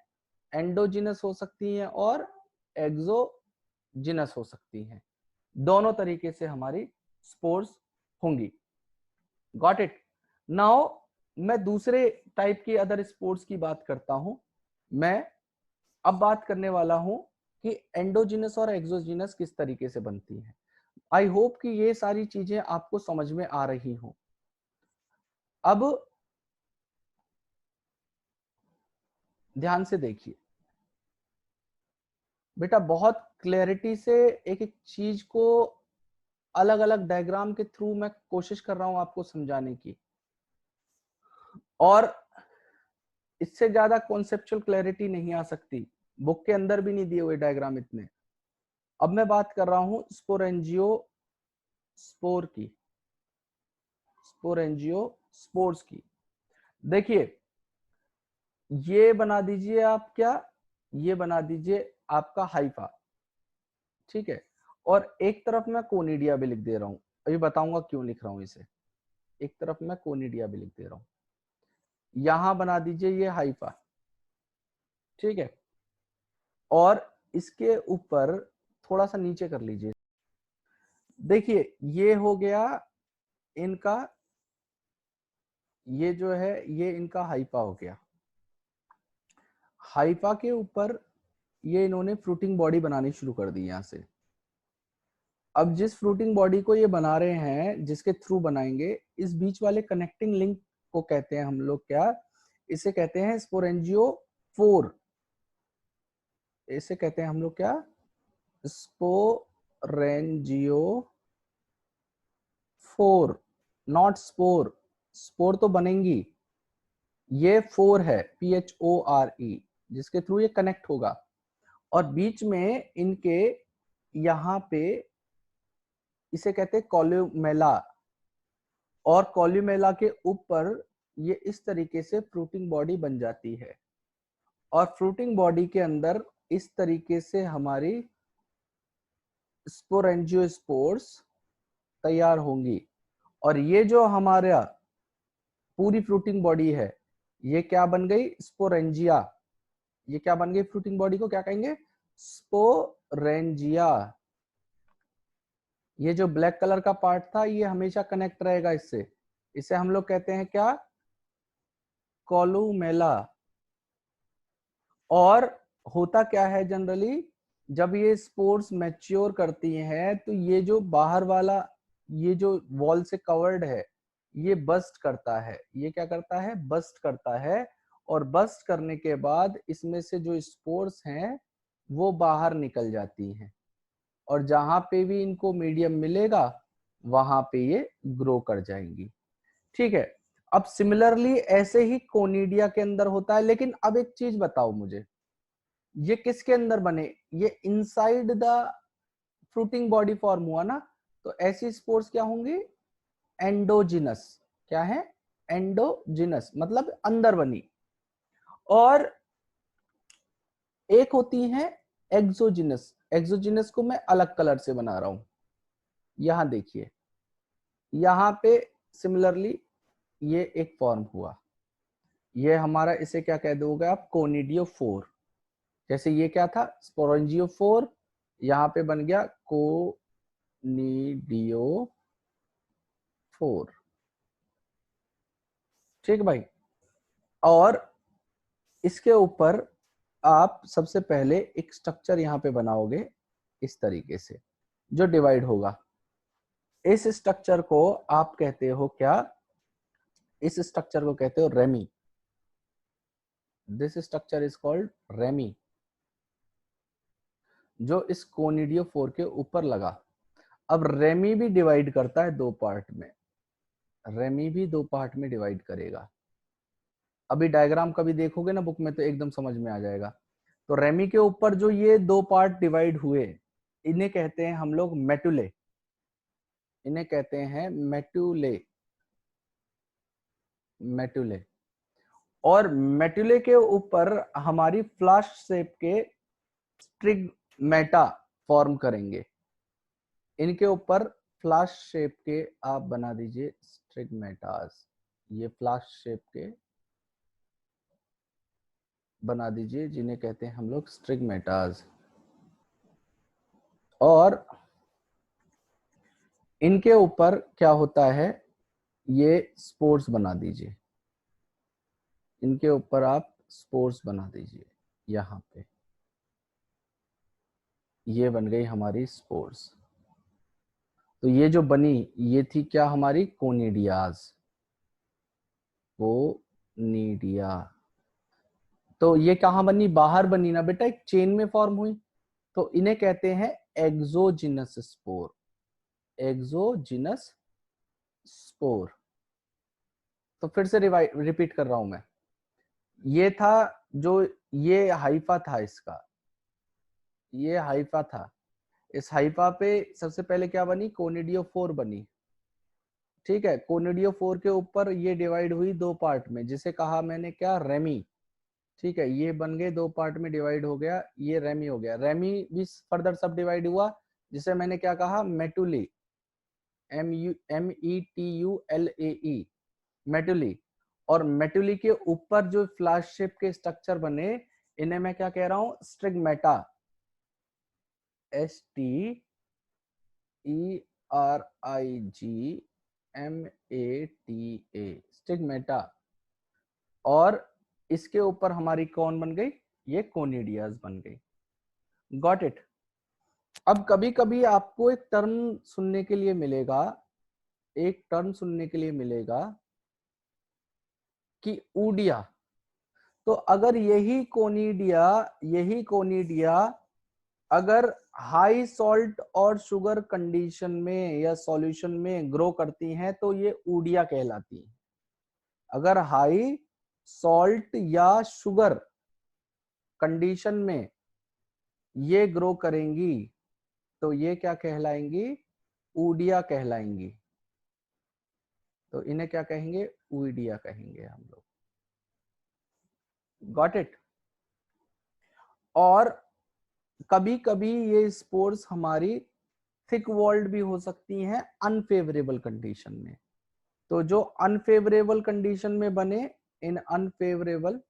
Speaker 1: एंडोजिनस हो सकती हैं और एक्सोजिनस हो सकती हैं। दोनों तरीके से हमारी स्पोर्स होंगी। Got it? नाउ मैं दूसरे टाइप की अदर स्पोर्स की बात करता हूं। मैं अब बात करने वाला हूं कि एंडोजिनस और एक्सोजिनस किस तरीके से बनती हैं। आई होप कि ये सारी चीजें आपको समझ में आ रही हो। अब ध्यान से देखिए बेटा, बहुत क्लैरिटी से एक एक चीज को अलग अलग डायग्राम के थ्रू मैं कोशिश कर रहा हूं आपको समझाने की, और इससे ज्यादा कॉन्सेप्चुअल क्लैरिटी नहीं आ सकती, बुक के अंदर भी नहीं दिए हुए डायग्राम इतने। अब मैं बात कर रहा हूं स्पोरेंजियो स्पोर की, स्पोरेंजियो स्पोर्स की। देखिए ये बना दीजिए आप, क्या ये बना दीजिए आपका हाइफा, ठीक है, और एक तरफ मैं कोनिडिया भी लिख दे रहा हूं, अभी बताऊंगा क्यों लिख रहा हूं इसे। एक तरफ मैं कोनिडिया भी लिख दे रहा हूं, यहां बना दीजिए ये हाइफा, ठीक है, और इसके ऊपर थोड़ा सा नीचे कर लीजिए। देखिए ये हो गया इनका, ये जो है ये इनका हाइफा हो गया। हाइफा के ऊपर ये इन्होंने फ्रूटिंग बॉडी बनानी शुरू कर दी यहां से। अब जिस फ्रूटिंग बॉडी को ये बना रहे हैं, जिसके थ्रू बनाएंगे, इस बीच वाले कनेक्टिंग लिंक को कहते हैं हम लोग क्या? इसे कहते हैं स्पोरेंजियो फोर। इसे कहते हैं हम लोग क्या? स्पोरेंजियो फोर, नॉट स्पोर। स्पोर तो बनेंगी, ये फोर है, PHORE, जिसके थ्रू ये कनेक्ट होगा। और बीच में इनके यहां पे इसे कहते हैं कॉल्यूमेला, और कॉल्यूमेला के ऊपर ये इस तरीके से फ्रूटिंग बॉडी बन जाती है। और फ्रूटिंग बॉडी के अंदर इस तरीके से हमारी स्पोरेंजियोस्पोर्स तैयार होंगी। और ये जो हमारा पूरी फ्रूटिंग बॉडी है, ये क्या बन गई? स्पोरेंजिया। ये क्या बन गई? फ्रूटिंग बॉडी को क्या कहेंगे? स्पोरेंजिया। ये जो ब्लैक कलर का पार्ट था ये हमेशा कनेक्ट रहेगा इससे, इसे हम लोग कहते हैं क्या? कॉलूमेला। और होता क्या है जनरली, जब ये स्पोर्स मैच्योर करती हैं तो ये जो बाहर वाला, ये जो वॉल से कवर्ड है, ये बस्ट करता है। ये क्या करता है? बस्ट करता है। और बस्ट करने के बाद इसमें से जो स्पोर्स हैं वो बाहर निकल जाती हैं, और जहां पे भी इनको मीडियम मिलेगा वहां पे ये ग्रो कर जाएंगी, ठीक है। अब सिमिलरली ऐसे ही कोनिडिया के अंदर होता है। लेकिन अब एक चीज बताओ मुझे, ये किसके अंदर बने? ये inside the fruiting body form हुआ ना, तो ऐसी स्पोर्स क्या होंगी? एंडोजिनस। क्या है? एंडोजिनस, मतलब अंदर बनी। और एक होती है एक्सोजिनस। एक्सोजिनस को मैं अलग कलर से बना रहा हूं, यहां देखिए, यहां पे सिमिलरली ये एक फॉर्म हुआ, ये हमारा, इसे क्या कह दोगे आप? कोनिडियो फोर। जैसे ये क्या था? स्पोरेंजियो फोर, यहां पे बन गया कोनिडियो फोर, ठीक भाई। और इसके ऊपर आप सबसे पहले एक स्ट्रक्चर यहां पे बनाओगे इस तरीके से, जो डिवाइड होगा। इस स्ट्रक्चर को आप कहते हो क्या? इस स्ट्रक्चर को कहते हो rami. This structure is called rami. जो इस कोनिडियोफोर के ऊपर लगा। अब रेमी भी डिवाइड करता है दो पार्ट में, रेमी भी दो पार्ट में डिवाइड करेगा। अभी डायग्राम कभी देखोगे ना बुक में तो एकदम समझ में आ जाएगा। तो रेमी के ऊपर जो ये दो पार्ट डिवाइड हुए, इन्हें कहते हैं हम लोग मेटुले, इन्हें कहते हैं मेटुले, मेटुले। और मेटुले के ऊपर हमारी फ्लैश शेप के स्ट्रिगमेटा फॉर्म करेंगे। इनके ऊपर फ्लैश शेप के आप बना दीजिए स्ट्रिगमेटास, ये फ्लैश शेप के बना दीजिए जिन्हें कहते हैं हम लोग स्ट्रिगमेटास। और इनके ऊपर क्या होता है, ये स्पोर्स बना दीजिए, इनके ऊपर आप स्पोर्स बना दीजिए। यहाँ पे ये बन गई हमारी स्पोर्स। तो ये जो बनी ये थी क्या हमारी कोनिडियाज, कोनिडिया। तो ये कहाँ बनी, बाहर बनी ना बेटा, एक चेन में फॉर्म हुई। तो इन्हें कहते हैं एक्सोजिनस स्पोर, एक्सोजिनस स्पोर। तो फिर से रिपीट कर रहा हूं मैं, ये था जो ये हाइफा था इसका, ये हाइफा था। इस हाइफा पे सबसे पहले क्या बनी, कोनिडियोफोर बनी। ठीक है, कोनिडियोफोर के ऊपर ये डिवाइड हुई दो पार्ट में, जिसे कहा मैंने क्या, रेमी। ठीक है, ये बन गए दो पार्ट में डिवाइड हो गया, ये रेमी हो गया। रेमी भी फर्दर सब डिवाइड हुआ, जिसे मैंने क्या कहा, मेटुली, METULAE, मेटुली। और मेटुली के ऊपर जो फ्लैश शेप के स्ट्रक्चर बने, इन्हें मैं क्या कह रहा हूं, स्ट्रिगमेटा, STERIGMATA, स्टिग्मेटा। और इसके ऊपर हमारी कौन बन गई, ये कोनिडियाज बन गई। Got it. अब कभी कभी आपको एक टर्म सुनने के लिए मिलेगा, एक टर्म सुनने के लिए मिलेगा कि ऊडिया। तो अगर यही कोनिडिया अगर हाई सॉल्ट और शुगर कंडीशन में या सॉल्यूशन में ग्रो करती हैं तो ये ऊडिया कहलाती है। अगर हाई सॉल्ट या शुगर कंडीशन में ये ग्रो करेंगी तो ये क्या कहलाएंगी, ऊडिया कहलाएंगी। तो इन्हें क्या कहेंगे, ऊडिया कहेंगे हम लोग। Got it. और कभी कभी ये स्पोर्स हमारी थिक वॉल्ड भी हो सकती हैं अनफेवरेबल कंडीशन में। तो जो अनफेवरेबल कंडीशन में बने, इन अनफेवरेबल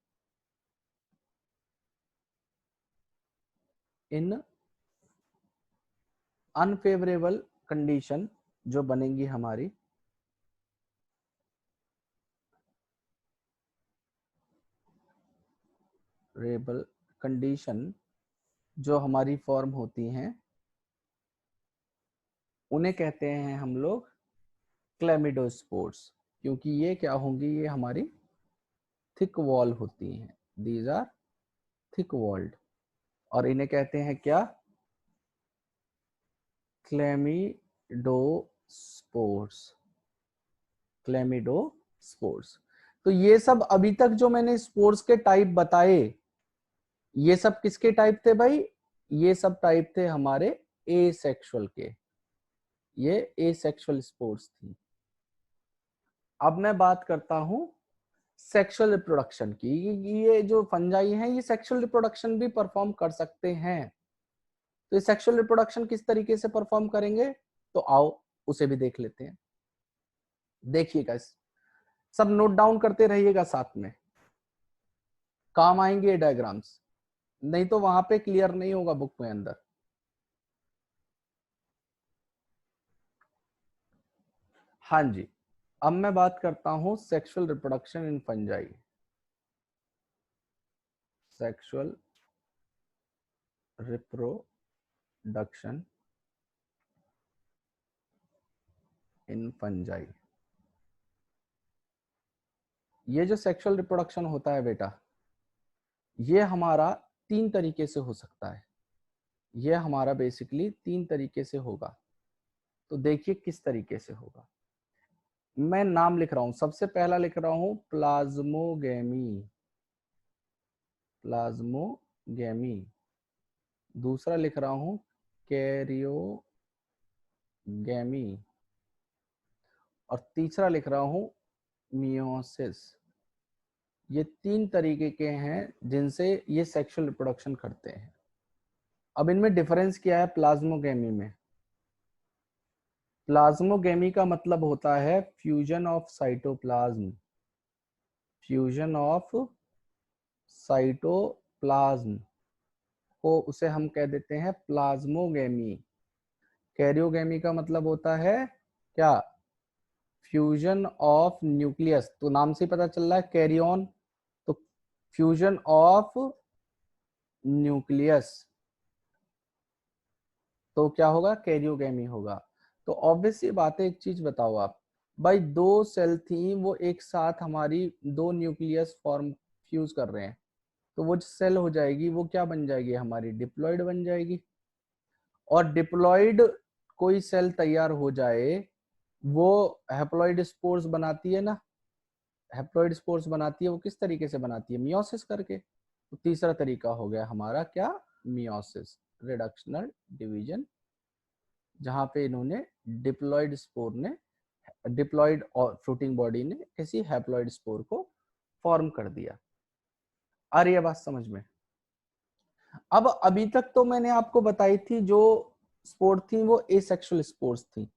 Speaker 1: कंडीशन जो बनेंगी हमारी, रेबल कंडीशन जो हमारी फॉर्म होती हैं, उन्हें कहते हैं हम लोग क्लेमिडोस्पोर्स। क्योंकि ये क्या होंगी, ये हमारी थिक वॉल होती हैं, दीज आर थिक वॉल्ड। और इन्हें कहते हैं क्या, क्लेमिडोस्पोर्स, क्लेमिडोस्पोर्स। तो ये सब अभी तक जो मैंने स्पोर्स के टाइप बताए, ये सब किसके टाइप थे भाई, ये सब टाइप थे हमारे एसेक्सुअल के, ये एसेक्सुअल स्पोर्स थी। अब मैं बात करता हूं सेक्सुअल रिप्रोडक्शन की। ये जो फंजाई हैं ये सेक्सुअल रिप्रोडक्शन भी परफॉर्म कर सकते हैं। तो ये सेक्सुअल रिप्रोडक्शन किस तरीके से परफॉर्म करेंगे, तो आओ उसे भी देख लेते हैं। देखिएगा, सब नोट डाउन करते रहिएगा, साथ में काम आएंगे ये डायग्राम्स, नहीं तो वहां पे क्लियर नहीं होगा बुक में अंदर। हाँ जी, अब मैं बात करता हूं sexual reproduction in fungi, sexual reproduction in fungi. ये जो सेक्सुअल रिप्रोडक्शन होता है बेटा, ये हमारा तीन तरीके से हो सकता है। ये हमारा बेसिकली 3 तरीके से होगा। तो देखिए किस तरीके से होगा। मैं नाम लिख रहा हूं, सबसे पहला लिख रहा हूं प्लाज्मोगेमी, प्लाज्मोगेमी। दूसरा लिख रहा हूं कैरियोगेमी, और तीसरा लिख रहा हूं मियोसिस। ये 3 तरीके के हैं जिनसे ये सेक्सुअल रिप्रोडक्शन करते हैं। अब इनमें डिफरेंस क्या है प्लाज्मोगेमी में? प्लाज्मोगेमी का मतलब होता है fusion of cytoplasm, fusion of cytoplasm को उसे हम कह देते हैं प्लाज्मोगेमी। कैरियोगेमी का मतलब होता है क्या? Fusion of nucleus. तो नाम से पता चल रहा है कैरियन, तो फ्यूजन ऑफ न्यूक्लियस, तो क्या होगा? कैरियोगेमी होगा। तो ऑब्वियस सी बात है, एक चीज बताओ आप भाई, 2 सेल थी वो एक साथ हमारी 2 न्यूक्लियस फॉर्म फ्यूज कर रहे हैं, तो वो सेल हो जाएगी, वो क्या बन जाएगी? हमारी डिप्लॉइड बन जाएगी। और डिप्लॉइड कोई सेल तैयार हो जाए, वो हैप्लॉइड स्पोर्स बनाती है ना, हैप्लॉइड स्पोर्स बनाती है, वो किस तरीके से बनाती है? मियोसिस करके। तो तीसरा तरीका हो गया हमारा क्या? मियोसिस, रिडक्शनल डिवीजन, जहां पे इन्होंने डिप्लॉइड स्पोर ने, डिप्लॉइड और फ्रूटिंग बॉडी ने किसी हैप्लॉइड स्पोर को फॉर्म कर दिया। आ रही है बात समझ में? अब अभी तक तो मैंने आपको बताई थी जो स्पोर थी वो एसेक्सुअल स्पोर्स थी,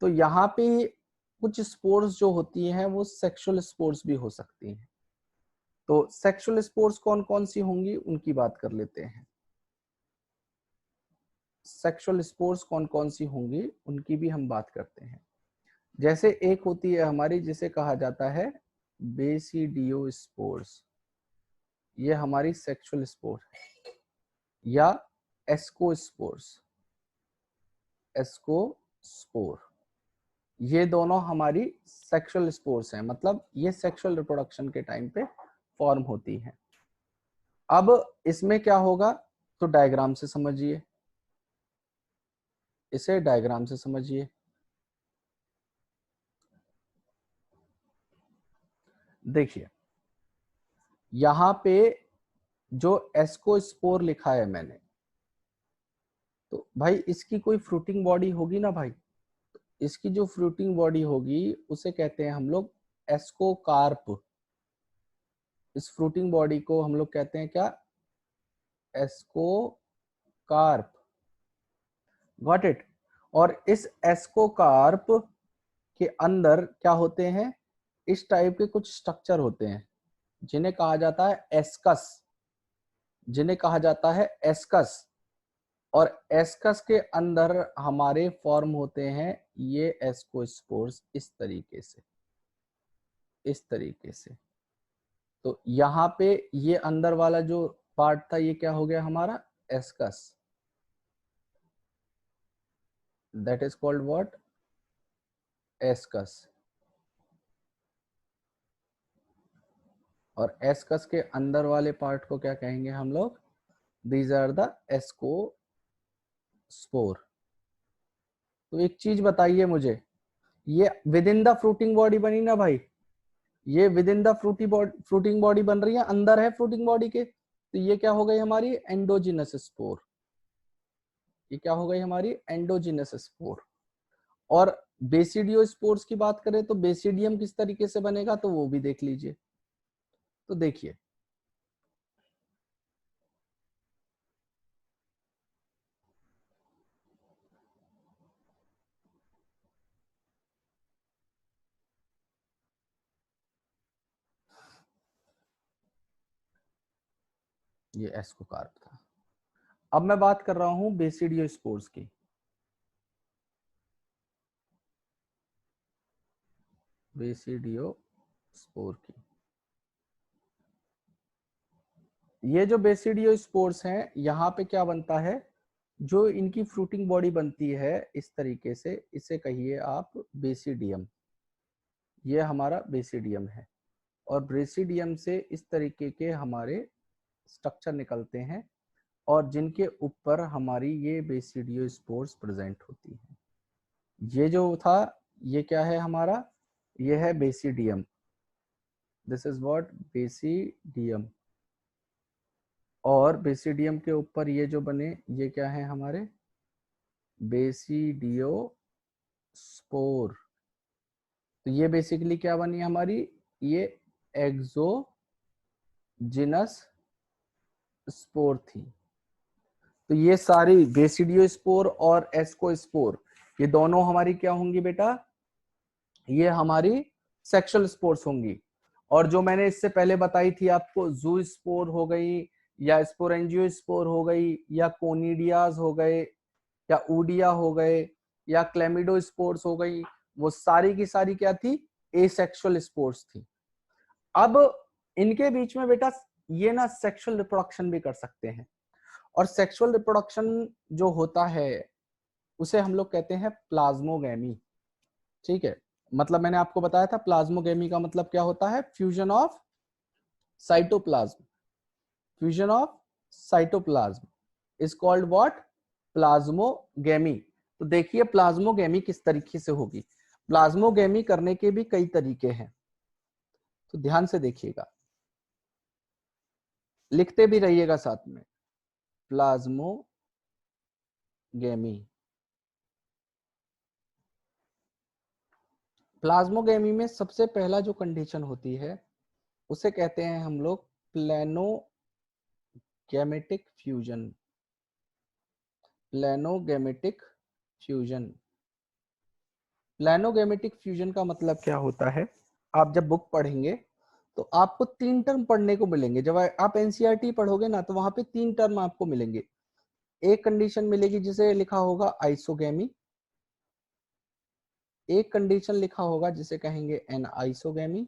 Speaker 1: तो यहाँ पे कुछ स्पोर्स जो होती हैं वो सेक्सुअल स्पोर्स भी हो सकती हैं। तो सेक्सुअल स्पोर्स कौन कौन सी होंगी उनकी बात कर लेते हैं। सेक्सुअल स्पोर्स कौन कौन सी होंगी उनकी भी हम बात करते हैं। जैसे एक होती है हमारी जिसे कहा जाता है बेसिडियो स्पोर्स, ये हमारी सेक्सुअल स्पोर है। या एस्कोस्पोर्स, एस्कोस्पोर, ये दोनों हमारी सेक्सुअल स्पोर्स हैं, मतलब ये सेक्सुअल रिप्रोडक्शन के टाइम पे फॉर्म होती हैं। अब इसमें क्या होगा, तो डायग्राम से समझिए, इसे डायग्राम से समझिए। देखिए यहां पे जो एस्कोस्पोर लिखा है मैंने, तो भाई इसकी कोई फ्रूटिंग बॉडी होगी ना भाई, इसकी जो फ्रूटिंग बॉडी होगी उसे कहते हैं हम लोग एस्कोकार्प। इस फ्रूटिंग बॉडी को हम लोग कहते हैं क्या? एस्कोकार्प। Got it? और इस एस्कोकार्प के अंदर क्या होते हैं? इस टाइप के कुछ स्ट्रक्चर होते हैं जिन्हें कहा जाता है एस्कस, जिन्हें कहा जाता है एस्कस। और एस्कस के अंदर हमारे फॉर्म होते हैं ये एस्कोस्पोर्स, इस तरीके से, इस तरीके से। तो यहाँ पे ये अंदर वाला जो पार्ट था ये क्या हो गया हमारा? Ascus. That is called what? Ascus. और एस्कस के अंदर वाले पार्ट को क्या कहेंगे हम लोग? These are the ascospore. तो एक चीज बताइए मुझे, ये within the fruiting body बनी ना भाई, ये within the fruiting body बन रही है, अंदर है फ्रूटिंग बॉडी के, तो ये क्या हो गई हमारी? Endogenous spore. ये क्या हो गई हमारी? Endogenous spore. और बेसिडियो स्पोर्स की बात करें तो बेसिडियम किस तरीके से बनेगा, तो वो भी देख लीजिए। तो देखिए ये एस्कोकार्प था। अब मैं बात कर रहा हूं बेसिडियो स्पोर्स की। बेसिडियो स्पोर की, ये जो बेसिडियो स्पोर्स हैं यहाँ पे क्या बनता है? जो इनकी फ्रूटिंग बॉडी बनती है इस तरीके से, इसे कहिए आप बेसिडियम। ये हमारा बेसिडियम है। और बेसिडियम से इस तरीके के हमारे स्ट्रक्चर निकलते हैं। और जिनके ऊपर हमारी ये बेसिडियोस्पोर्स प्रेजेंट होती हैं। ये जो था ये क्या है हमारा, ये है basidium, this is what basidium. और बेसिडियम के ऊपर ये जो बने ये क्या है हमारे बेसिडियोस्पोर। तो ये बेसिकली क्या बनी हमारी, ये एक्सोजिनस स्पोर थी। तो ये सारी बेसिडियोस्पोर और एस्कोस्पोर ये दोनों हमारी क्या होंगी बेटा, ये हमारी सेक्सुअल स्पोर्स होंगी। और जो मैंने इससे पहले बताई थी आपको, जूस्पोर हो गई या स्पोरेंजियोस्पोर हो गई या कोनिडियाज हो गए या ऊडिया हो गए या क्लेमिडोस्पोर्स हो गई, वो सारी की सारी क्या थी, एसेक्सुअल स्पोर्स थी। अब इनके बीच में बेटा ये ना सेक्सुअल रिप्रोडक्शन भी कर सकते हैं, और सेक्सुअल रिप्रोडक्शन जो होता है उसे हम लोग कहते हैं प्लाज्मोगैमी। ठीक है, मतलब मैंने आपको बताया था प्लाज्मोगैमी का मतलब क्या होता है, fusion of cytoplasm. Fusion of cytoplasm is called what, plasmogamy. तो देखिए प्लाज्मोगैमी किस तरीके से होगी। प्लाज्मोगैमी करने के भी कई तरीके हैं, तो ध्यान से देखिएगा, लिखते भी रहिएगा साथ में। प्लाज्मोगैमी, प्लाज्मोगैमी में सबसे पहला जो कंडीशन होती है उसे कहते हैं हम लोग प्लेनोगैमेटिक फ्यूजन। प्लेनोगैमेटिक फ्यूजन, प्लेनोगैमेटिक फ्यूजन का मतलब क्या होता है, आप जब बुक पढ़ेंगे तो आपको 3 टर्म पढ़ने को मिलेंगे। जब आप एनसीईआरटी पढ़ोगे ना तो वहां पे 3 टर्म आपको मिलेंगे। एक कंडीशन मिलेगी जिसे लिखा होगा आइसोगैमी, एक कंडीशन लिखा होगा जिसे कहेंगे एनआइसोगैमी,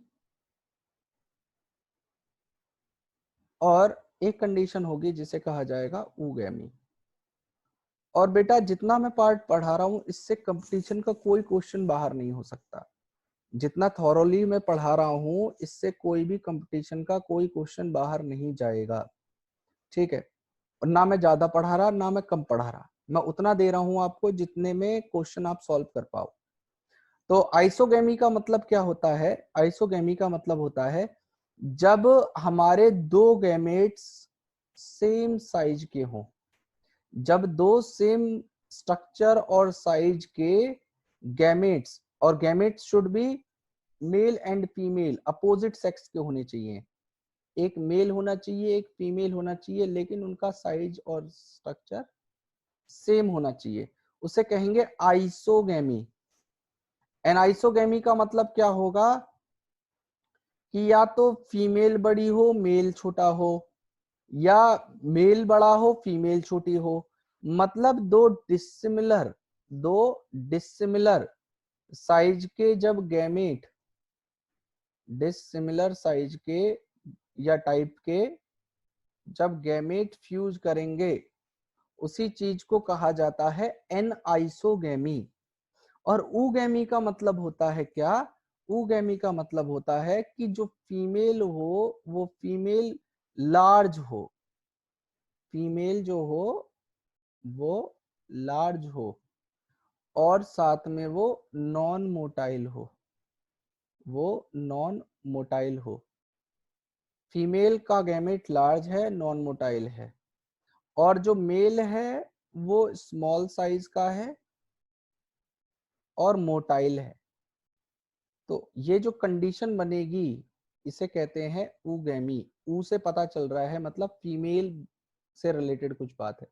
Speaker 1: और एक कंडीशन होगी जिसे कहा जाएगा ऊगैमी। और बेटा जितना मैं पार्ट पढ़ा रहा हूं इससे कंपटीशन का कोई क्वेश्चन बाहर नहीं हो सकता। जितना थॉरोली मैं पढ़ा रहा हूं इससे कोई भी कंपटीशन का कोई क्वेश्चन बाहर नहीं जाएगा। ठीक है, और ना मैं ज्यादा पढ़ा रहा ना मैं कम पढ़ा रहा, मैं उतना दे रहा हूं आपको जितने में क्वेश्चन आप सॉल्व कर पाओ। तो आइसोगैमी का मतलब क्या होता है, आइसोगैमी का मतलब होता है जब हमारे दो गैमेट्स सेम साइज के हों, जब दो सेम स्ट्रक्चर और साइज के गैमेट्स, और gametes should be male and female, opposite sex के होने चाहिए, एक मेल होना चाहिए एक फीमेल होना चाहिए, लेकिन उनका साइज और स्ट्रक्चर सेम होना चाहिए, उसे कहेंगे आइसोगैमी। एनाइसोगैमी का मतलब क्या होगा कि या तो फीमेल बड़ी हो मेल छोटा हो, या मेल बड़ा हो फीमेल छोटी हो। मतलब दो डिसिमिलर साइज के जब गैमेट, डिसिमिलर साइज के या टाइप के जब गैमेट फ्यूज करेंगे उसी चीज को कहा जाता है एनआइसोगैमी। और ऊगैमी का मतलब होता है क्या, ऊगैमी का मतलब होता है कि जो फीमेल हो वो फीमेल लार्ज हो, फीमेल जो हो वो लार्ज हो, और साथ में वो नॉन मोटाइल हो, वो नॉन मोटाइल हो। फीमेल का गैमेट लार्ज है नॉन मोटाइल है, और जो मेल है वो स्मॉल साइज का है और मोटाइल है। तो ये जो कंडीशन बनेगी इसे कहते हैं ऊगैमी। ऊ से पता चल रहा है मतलब फीमेल से रिलेटेड कुछ बात है।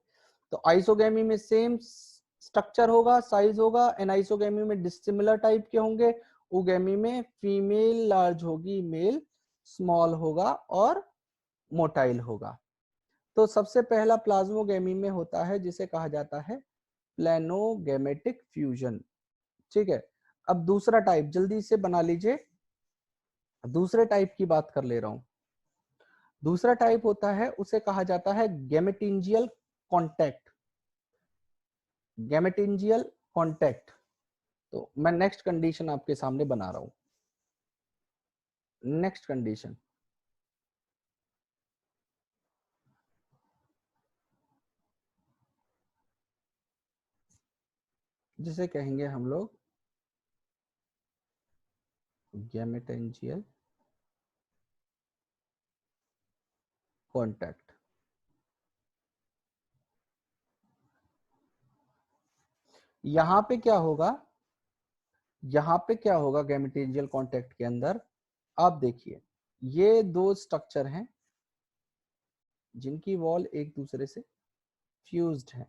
Speaker 1: तो आइसोगैमी में सेम स्ट्रक्चर होगा साइज होगा, एनाइसोगैमी में डिसिमिलर टाइप के होंगे, ऊगैमी में फीमेल लार्ज होगी मेल स्मॉल होगा और मोटाइल होगा। तो सबसे पहला प्लाज्मोगैमी में होता है जिसे कहा जाता है प्लेनोगैमेटिक फ्यूजन। ठीक है, अब दूसरा टाइप जल्दी से बना लीजिए, दूसरे टाइप की बात कर ले रहा हूं। दूसरा टाइप होता है उसे कहा जाता है गैमेटिंजियल कॉन्टैक्ट, गैमेटिंजियल कॉन्टैक्ट। तो मैं नेक्स्ट कंडीशन आपके सामने बना रहा हूं। नेक्स्ट कंडीशन, जिसे कहेंगे हम लोग गैमेटेंजियल कॉन्टैक्ट। यहां पे क्या होगा, यहां पे क्या होगा गैमेटेंजियल कॉन्टैक्ट के अंदर, आप देखिए ये दो स्ट्रक्चर हैं जिनकी वॉल एक दूसरे से फ्यूज्ड है।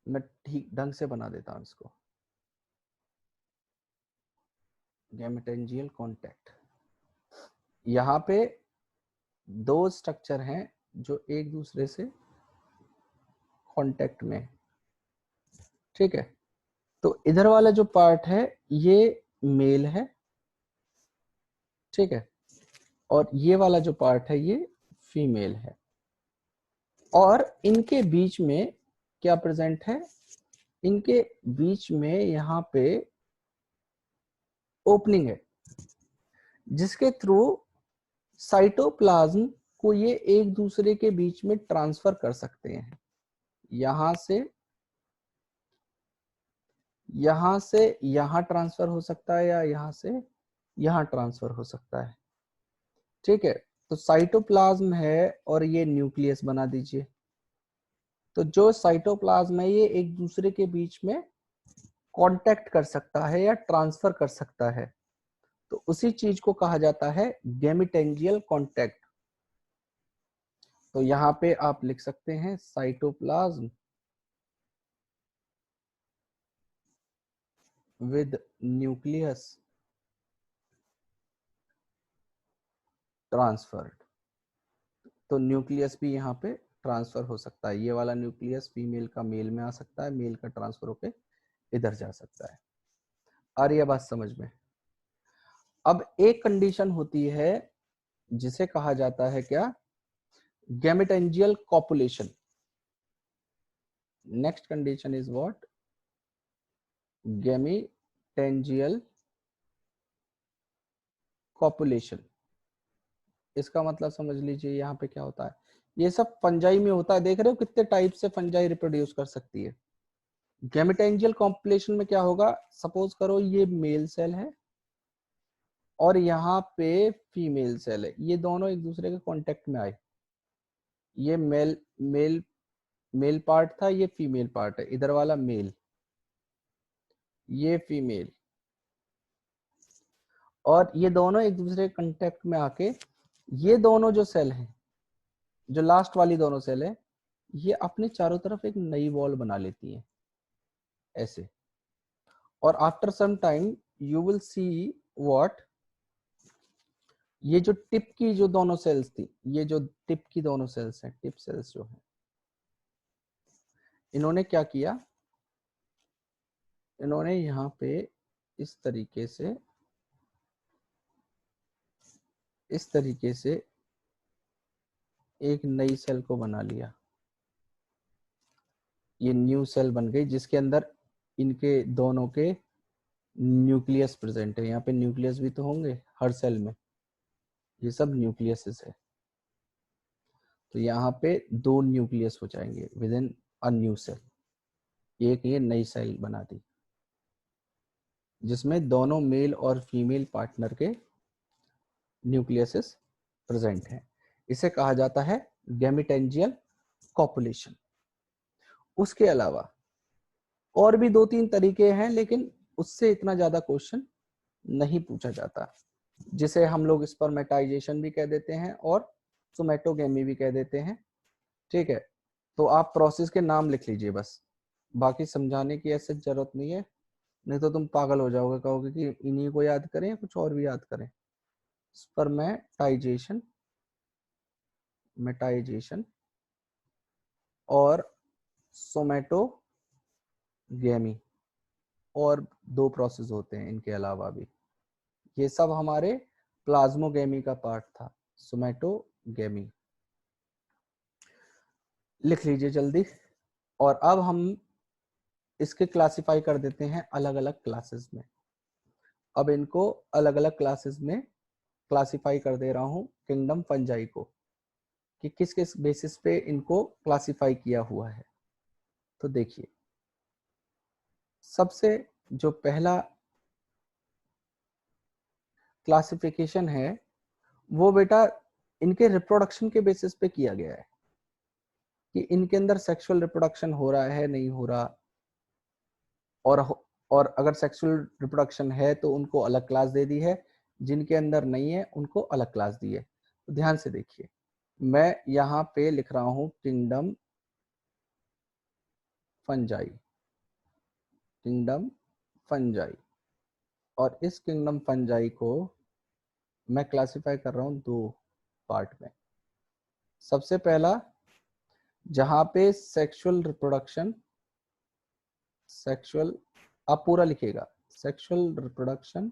Speaker 1: मैं ठीक ढंग से बना देता हूं इसको, गैमेटेंजियल कॉन्टैक्ट। यहाँ पे दो स्ट्रक्चर हैं जो एक दूसरे से कांटेक्ट में, ठीक है। तो इधर वाला जो पार्ट है ये मेल है, ठीक है, और ये वाला जो पार्ट है ये फीमेल है। और इनके बीच में क्या प्रेजेंट है, इनके बीच में यहाँ पे ओपनिंग है जिसके थ्रू साइटोप्लाज्म को ये एक दूसरे के बीच में ट्रांसफर कर सकते हैं। यहां से यहां ट्रांसफर हो सकता है या यहां से यहां ट्रांसफर हो सकता है, ठीक है। तो साइटोप्लाज्म है और ये न्यूक्लियस बना दीजिए। तो जो साइटोप्लाज्म है ये एक दूसरे के बीच में कांटेक्ट कर सकता है या ट्रांसफर कर सकता है, तो उसी चीज को कहा जाता है गैमेटेंजियल कांटेक्ट। तो यहाँ पे आप लिख सकते हैं साइटोप्लाज्म विद न्यूक्लियस ट्रांसफर्ड। तो न्यूक्लियस भी यहाँ पे ट्रांसफर हो सकता है, ये वाला न्यूक्लियस फीमेल का मेल में आ सकता है, मेल का ट्रांसफर होके इधर जा सकता है। आ रही है बात समझ में। अब एक कंडीशन होती है जिसे कहा जाता है क्या, gametangial copulation. Next condition is what, gametangial copulation. इसका मतलब समझ लीजिए यहाँ पे क्या होता है, ये सब फंजाई में होता है। देख रहे हो कितने टाइप से फंजाई रिप्रोड्यूस कर सकती है। गैमेटेंजियल कॉपुलेशन में क्या होगा, सपोज करो ये मेल सेल है और यहाँ पे फीमेल सेल है, ये दोनों एक दूसरे के कांटेक्ट में आए। ये मेल मेल मेल पार्ट था, ये फीमेल पार्ट है, इधर वाला मेल, ये फीमेल, और ये दोनों एक दूसरे के कांटेक्ट में आके ये दोनों जो सेल हैं, जो लास्ट वाली दोनों सेल है, ये अपने चारों तरफ एक नई वॉल बना लेती है ऐसे। और after some time you will see what, ये जो टिप की जो दोनों सेल्स थी, ये जो टिप की दोनों सेल्स हैं, टिप सेल्स जो हैं, इन्होंने क्या किया, इन्होंने यहाँ पे इस तरीके से एक नई सेल को बना लिया। ये न्यू सेल बन गई जिसके अंदर इनके दोनों के न्यूक्लियस प्रेजेंट है। यहाँ पे न्यूक्लियस भी तो होंगे हर सेल में, ये सब न्यूक्लियस है। तो यहाँ पे दो न्यूक्लियस हो जाएंगे within a new cell. एक ये नई सेल बना दी जिसमें दोनों मेल और फीमेल पार्टनर के न्यूक्लियस प्रेजेंट हैं। इसे कहा जाता है गैमेटेंजियल कॉपुलेशन। उसके अलावा और भी दो तीन तरीके हैं, लेकिन उससे इतना ज्यादा क्वेश्चन नहीं पूछा जाता, जिसे हम लोग स्पर्मेटाइजेशन भी कह देते हैं और सोमेटोगेमी भी कह देते हैं, ठीक है। तो आप प्रोसेस के नाम लिख लीजिए बस, बाकी समझाने की ऐसे जरूरत नहीं है, नहीं तो तुम पागल हो जाओगे, कहोगे कि इन्हीं को याद करें या कुछ और भी याद करें। स्पर्मेटाइजेशन, मेटाइजेशन और सोमेटोगेमी, और दो प्रोसेस होते हैं इनके अलावा भी। ये सब हमारे प्लाज्मोगेमी का पार्ट था, सोमेटोगेमी। लिख लीजिए जल्दी। और अब हम इसके क्लासिफाई कर देते हैं अलग अलग क्लासेस में। अब इनको अलग अलग क्लासेस में क्लासिफाई कर दे रहा हूं, किंगडम फंजाई को, कि किस किस बेसिस पे इनको क्लासिफाई किया हुआ है। तो देखिए सबसे जो पहला क्लासिफिकेशन है वो बेटा इनके रिप्रोडक्शन के बेसिस पे किया गया है कि इनके अंदर सेक्सुअल रिप्रोडक्शन हो रहा है नहीं हो रहा, और और अगर सेक्सुअल रिप्रोडक्शन है तो उनको अलग क्लास दे दी है, जिनके अंदर नहीं है उनको अलग क्लास दी है। तो ध्यान से देखिए, मैं यहाँ पे लिख रहा हूँ किंगडम फंजाई, किंगडम फंजाई, और इस किंगडम फंजाई को मैं क्लासिफाई कर रहा हूँ दो पार्ट में। सबसे पहला जहां पे सेक्सुअल रिप्रोडक्शन, सेक्सुअल, आप पूरा लिखिएगा, sexual reproduction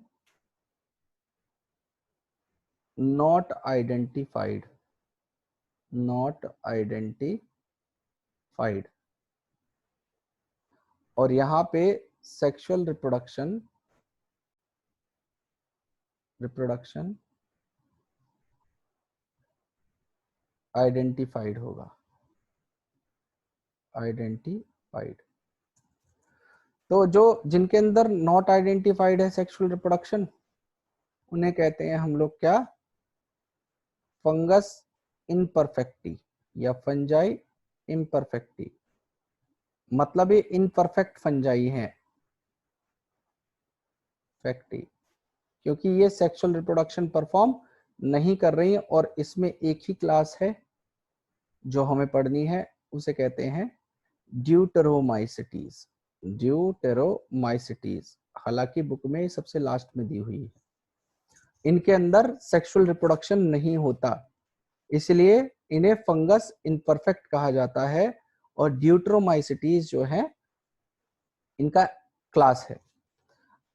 Speaker 1: not identified, not identified, और यहां पे सेक्सुअल रिप्रोडक्शन, रिप्रोडक्शन आइडेंटिफाइड होगा, आइडेंटिफाइड। तो जो जिनके अंदर नॉट आइडेंटिफाइड है सेक्सुअल रिप्रोडक्शन, उन्हें कहते हैं हम लोग क्या, फंगस इनपरफेक्टी या फंजाई इम्परफेक्टी, मतलब ये इनपरफेक्ट फंजाई हैं, फैक्टी, क्योंकि ये सेक्सुअल रिप्रोडक्शन परफॉर्म नहीं कर रही है, और इसमें एक ही क्लास है जो हमें पढ़नी है, उसे कहते हैं ड्यूटेरोमाइसिटीज, ड्यूटेरोमाइसिटीज। हालांकि बुक में सबसे लास्ट में दी हुई है, इनके अंदर सेक्सुअल रिप्रोडक्शन नहीं होता, इसलिए इन्हें फंगस इनपरफेक्ट कहा जाता है, और ड्यूटेरोमाइसिटीज जो है इनका क्लास है।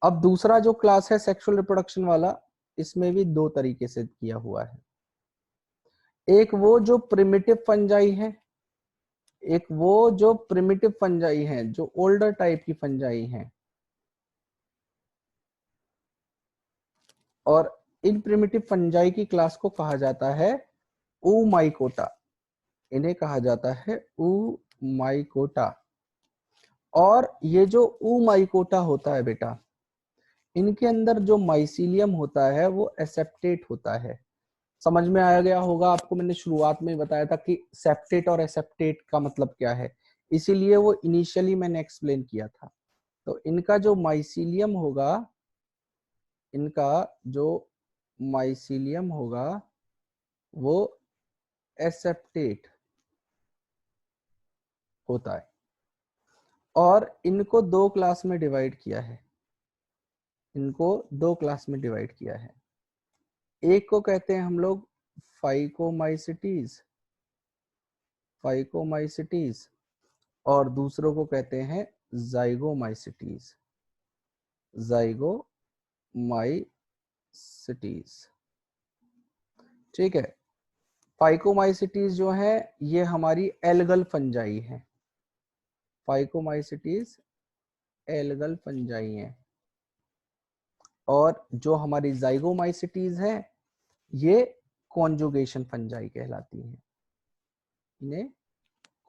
Speaker 1: अब दूसरा जो क्लास है सेक्सुअल रिप्रोडक्शन वाला, इसमें भी दो तरीके से किया हुआ है। एक वो जो प्रिमिटिव फंजाई है, एक वो जो प्रिमिटिव फंजाई है, जो ओल्डर टाइप की फंजाई है, और इन प्रिमिटिव फंजाई की क्लास को कहा जाता है ऊमाइकोटा, इन्हें कहा जाता है ऊमाइकोटा। और ये जो ऊमाइकोटा होता है बेटा, इनके अंदर जो माइसीलियम होता है वो एसेप्टेट होता है। समझ में आया गया होगा आपको, मैंने शुरुआत में बताया था कि सेप्टेट और एसेप्टेट का मतलब क्या है, इसीलिए वो इनिशियली मैंने एक्सप्लेन किया था। तो इनका जो माइसीलियम होगा, इनका जो माइसीलियम होगा वो एसेप्टेट होता है, और इनको दो क्लास में डिवाइड किया है, इनको दो क्लास में डिवाइड किया है। एक को कहते हैं हम लोग फाइकोमाइसिटीज, फाइकोमाइसिटीज, और दूसरों को कहते हैं जाइगोमाइसिटीज, जाइगोमाइसिटीज। ठीक है, फाइकोमाइसिटीज जो है ये हमारी एल्गल फंजाई है, फाइकोमाइसिटीज एल्गल फंजाई है, और जो हमारी जाइगोमाइसिटीज है ये कॉन्जुगेशन फंजाई कहलाती है, इन्हें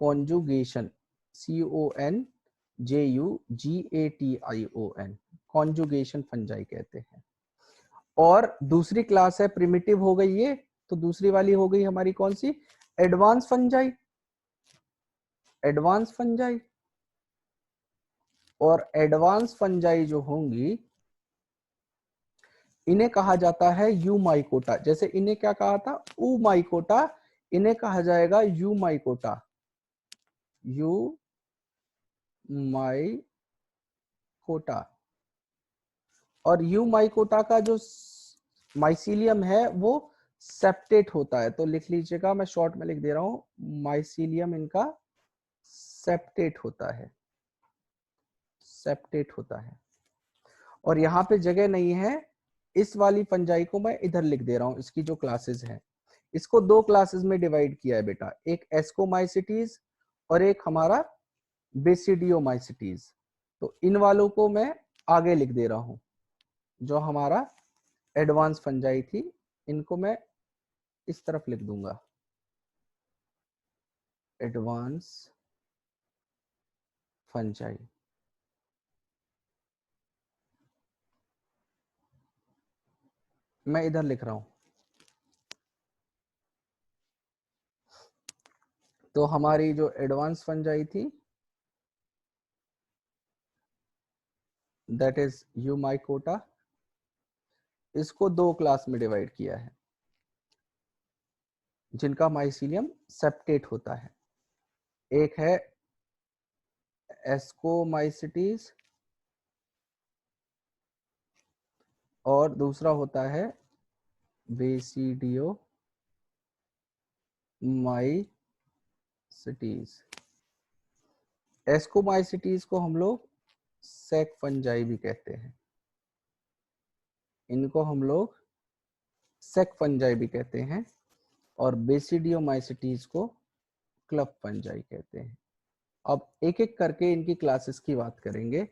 Speaker 1: कॉन्जुगेशन, CONJUGATION, कॉन्जुगेशन फंजाई कहते हैं। और दूसरी क्लास है प्रिमिटिव हो गई ये, तो दूसरी वाली हो गई हमारी कौन सी, एडवांस फंजाई, एडवांस फंजाई। और एडवांस फंजाई जो होंगी इन्हें कहा जाता है यूमाइकोटा, जैसे इन्हें क्या कहा था, ऊमाइकोटा, इन्हें कहा जाएगा यूमाइकोटा, यूमाइकोटा। और यूमाइकोटा का जो माइसीलियम है वो सेप्टेट होता है, तो लिख लीजिएगा, मैं शॉर्ट में लिख दे रहा हूं, माइसीलियम इनका सेप्टेट होता है, सेप्टेट होता है। और यहाँ पे जगह नहीं है, इस वाली फंजाई को मैं इधर लिख दे रहा हूं, इसकी जो क्लासेस हैं, इसको दो क्लासेस में डिवाइड किया है बेटा, एक एस्कोमाइसिटीज और एक हमारा बेसिडियोमाइसिटीज। तो इन वालों को मैं आगे लिख दे रहा हूं, जो हमारा एडवांस फंजाई थी, इनको मैं इस तरफ लिख दूंगा, एडवांस फंजाई। मैं इधर लिख रहा हूं। तो हमारी जो एडवांस फंजाई थी दैट इज यूमाइकोटा, इसको दो क्लास में डिवाइड किया है जिनका माइसीलियम सेप्टेट होता है। एक है एस्कोमाइसिटीज और दूसरा होता है बेसिडियो माइसिटीज। एस्कोमाइसिटीज को हम लोग सेक फंजाई भी कहते हैं, इनको हम लोग सेक फंजाई भी कहते हैं, और बेसिडियोमाइसिटीज को क्लब फंजाई कहते हैं। अब एक एक करके इनकी क्लासेस की बात करेंगे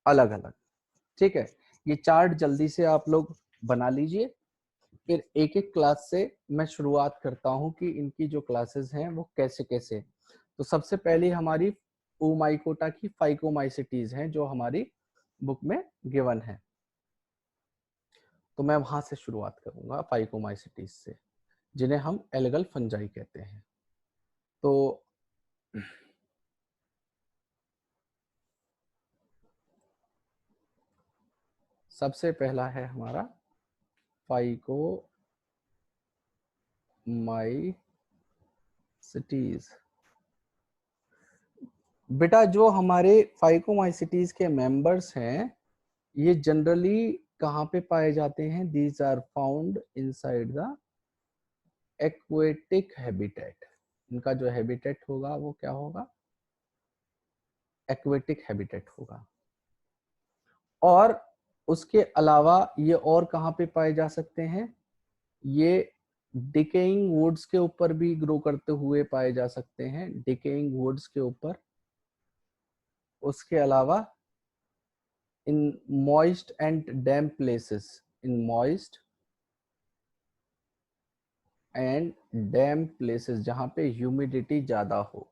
Speaker 1: अलग अलग, ठीक है। ये चार्ट जल्दी से आप लोग बना लीजिए, फिर एक एक क्लास से मैं शुरुआत करता हूं कि इनकी जो क्लासेस हैं वो कैसे कैसे। तो सबसे पहले हमारी ओमाइकोटा की फाइकोमाइसिटीज हैं जो हमारी बुक में गिवन है, तो मैं वहां से शुरुआत करूंगा फाइकोमाइसिटीज से, जिन्हें हम एल्गल फंजाई कहते हैं। तो सबसे पहला है हमारा फाइकोमाइसिटीज। बेटा जो हमारे फाइकोमाइसिटीज के मेंबर्स हैं ये जनरली कहाँ पे पाए जाते हैं? These are found inside the aquatic habitat. इनका जो हैबिटेट होगा वो क्या होगा? एक्वेटिक हैबिटेट होगा। और उसके अलावा ये और कहाँ पे पाए जा सकते हैं? ये डिकेइंग वुड्स के ऊपर भी ग्रो करते हुए पाए जा सकते हैं, डिकेइंग वुड्स के ऊपर। उसके अलावा in moist and damp places, in moist and damp places, जहां पे ह्यूमिडिटी ज्यादा हो,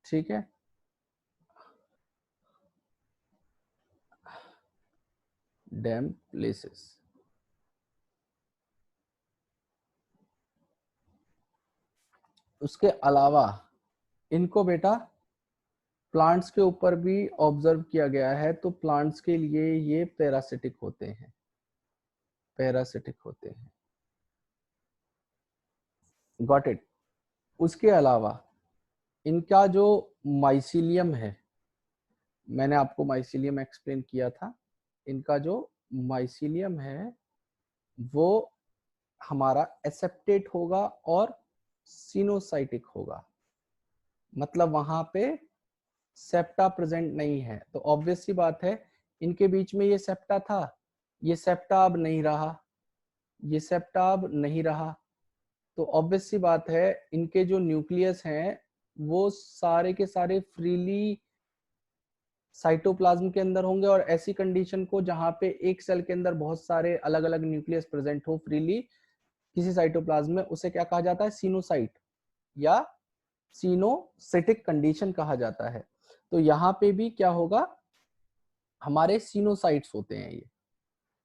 Speaker 1: ठीक है। डैम्प प्लेसेस। उसके अलावा इनको बेटा प्लांट्स के ऊपर भी ऑब्जर्व किया गया है, तो प्लांट्स के लिए ये पैरासिटिक होते हैं, पैरासिटिक होते हैं। Got it. उसके अलावा इनका जो माइसीलियम है, मैंने आपको माइसीलियम एक्सप्लेन किया था, इनका जो माइसीलियम है वो हमारा एसेप्टेट होगा और सिनोसाइटिक होगा, मतलब वहां पे सेप्टा प्रेजेंट नहीं है। तो ऑब्वियस सी बात है इनके बीच में ये सेप्टा था, ये सेप्टा अब नहीं रहा, ये सेप्टा अब नहीं रहा। तो ऑब्वियस सी बात है इनके जो न्यूक्लियस हैं वो सारे के सारे फ्रीली साइटोप्लाज्म के अंदर होंगे, और ऐसी कंडीशन को जहां पे एक सेल के अंदर बहुत सारे अलग अलग न्यूक्लियस प्रेजेंट हो फ्रीली किसी साइटोप्लाज्म में, उसे क्या कहा जाता है? सीनोसाइट या सीनोसिटिक कंडीशन कहा जाता है। तो यहाँ पे भी क्या होगा? हमारे सीनोसाइट्स होते हैं ये,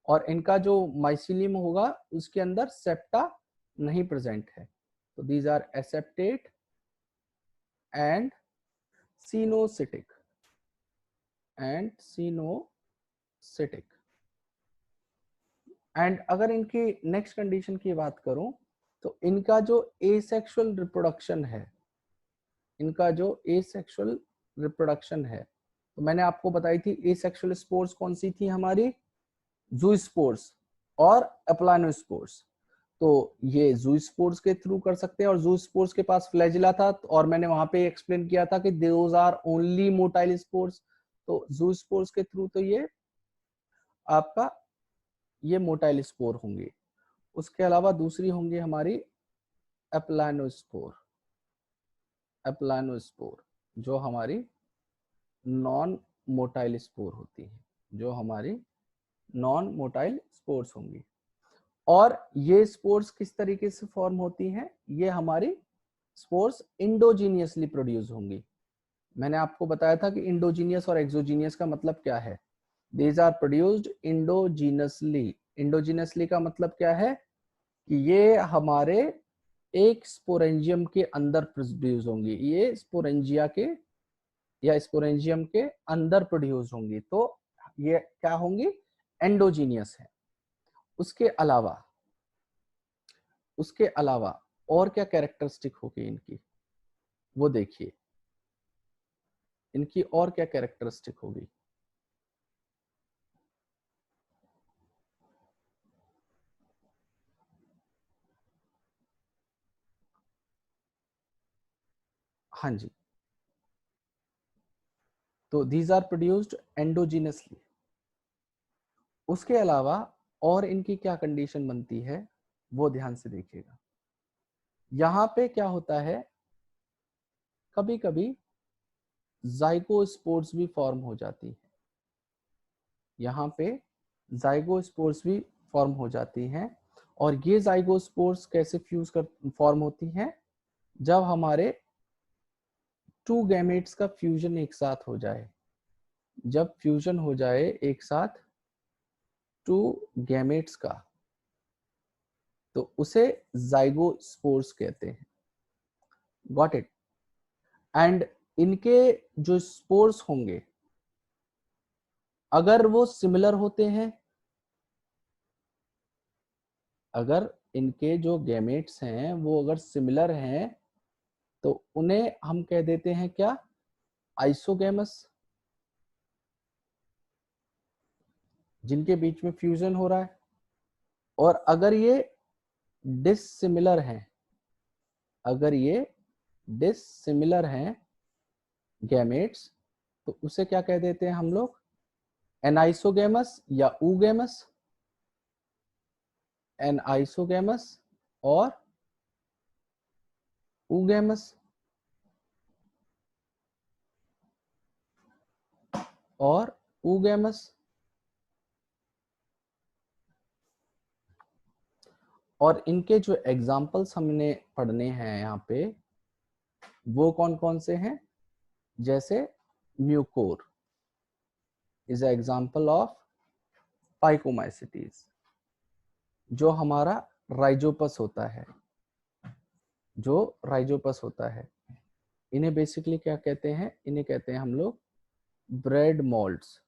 Speaker 1: और इनका जो माइसीलियम होगा उसके अंदर सेप्टा नहीं प्रेजेंट है। तो these are aseptate and coenocytic and coenocytic. And अगर इनकी नेक्स्ट कंडीशन की बात करूं तो इनका जो एसेक्सुअल रिप्रोडक्शन है, इनका जो एसेक्सुअल रिप्रोडक्शन है, तो मैंने आपको बताई थी एसेक्सुअल स्पोर्स कौन सी थी हमारी? जूस्पोर्स और एप्लानोस्पोर्स। तो ये जूस्पोर्स के थ्रू कर सकते हैं, और जूस्पोर्स के पास फ्लैजिला था, और मैंने वहां पे एक्सप्लेन किया था कि those are only motile spores. तो जूस्पोर्स के थ्रू तो ये आपका ये मोटाइल स्पोर होंगे। उसके अलावा दूसरी होंगी हमारी एप्लानोस्पोर, एप्लानोस्पोर जो हमारी नॉन मोटाइल स्पोर होती है, जो हमारी नॉन मोटाइल स्पोर्स होंगी। और ये स्पोर्स किस तरीके से फॉर्म होती हैं? ये हमारी स्पोर्स इंडोजीनियसली प्रोड्यूस होंगी। मैंने आपको बताया था कि इंडोजीनियस और एक्सोजीनियस का मतलब क्या है। दीज आर प्रोड्यूस्ड इंडोजीनसली, इंडोजिनसली का मतलब क्या है कि ये हमारे एक स्पोरेंजियम के अंदर प्रोड्यूस होंगी, ये स्पोरेंजिया के या स्पोरेंजियम के अंदर प्रोड्यूस होंगी, तो ये क्या होंगी, एंडोजीनियस है। उसके अलावा और क्या कैरेक्टरिस्टिक होगी इनकी, वो देखिए, इनकी और क्या कैरेक्टरिस्टिक होगी। हाँ जी, तो दीज आर प्रोड्यूस्ड एंडोजीनसली। उसके अलावा और इनकी क्या कंडीशन बनती है, वो ध्यान से देखिएगा। यहां पे क्या होता है, कभी कभी जाइगोस्पोर्स भी फॉर्म हो जाती है, यहाँ पे जाइगोस्पोर्स भी फॉर्म हो जाती हैं। और ये जाइगोस्पोर्स कैसे फॉर्म होती हैं, जब हमारे टू गैमेट्स का फ्यूजन एक साथ हो जाए, जब फ्यूजन हो जाए एक साथ टू गैमेट्स का, तो उसे जाइगोस्पोर्स कहते हैं। Got it. एंड इनके जो स्पोर्स होंगे, अगर वो सिमिलर होते हैं, अगर इनके जो गैमेट्स हैं वो अगर सिमिलर हैं, तो उन्हें हम कह देते हैं क्या, आइसोगैमस, जिनके बीच में फ्यूजन हो रहा है। और अगर ये डिसिमिलर हैं, अगर ये डिसिमिलर हैं गैमेट्स, तो उसे क्या कह देते हैं हम लोग, एनाइसोगैमस या ऊगैमस, एनाइसोगैमस और ऊगैमस, और ऊगैमस। और इनके जो एग्जाम्पल्स हमने पढ़ने हैं यहाँ पे, वो कौन कौन से हैं, जैसे Mucor is a example of phycomycetes, जो हमारा राइजोपस होता है, जो राइजोपस होता है। इन्हें बेसिकली क्या कहते हैं, इन्हें कहते हैं हम लोग ब्रेड मोल्ड्स,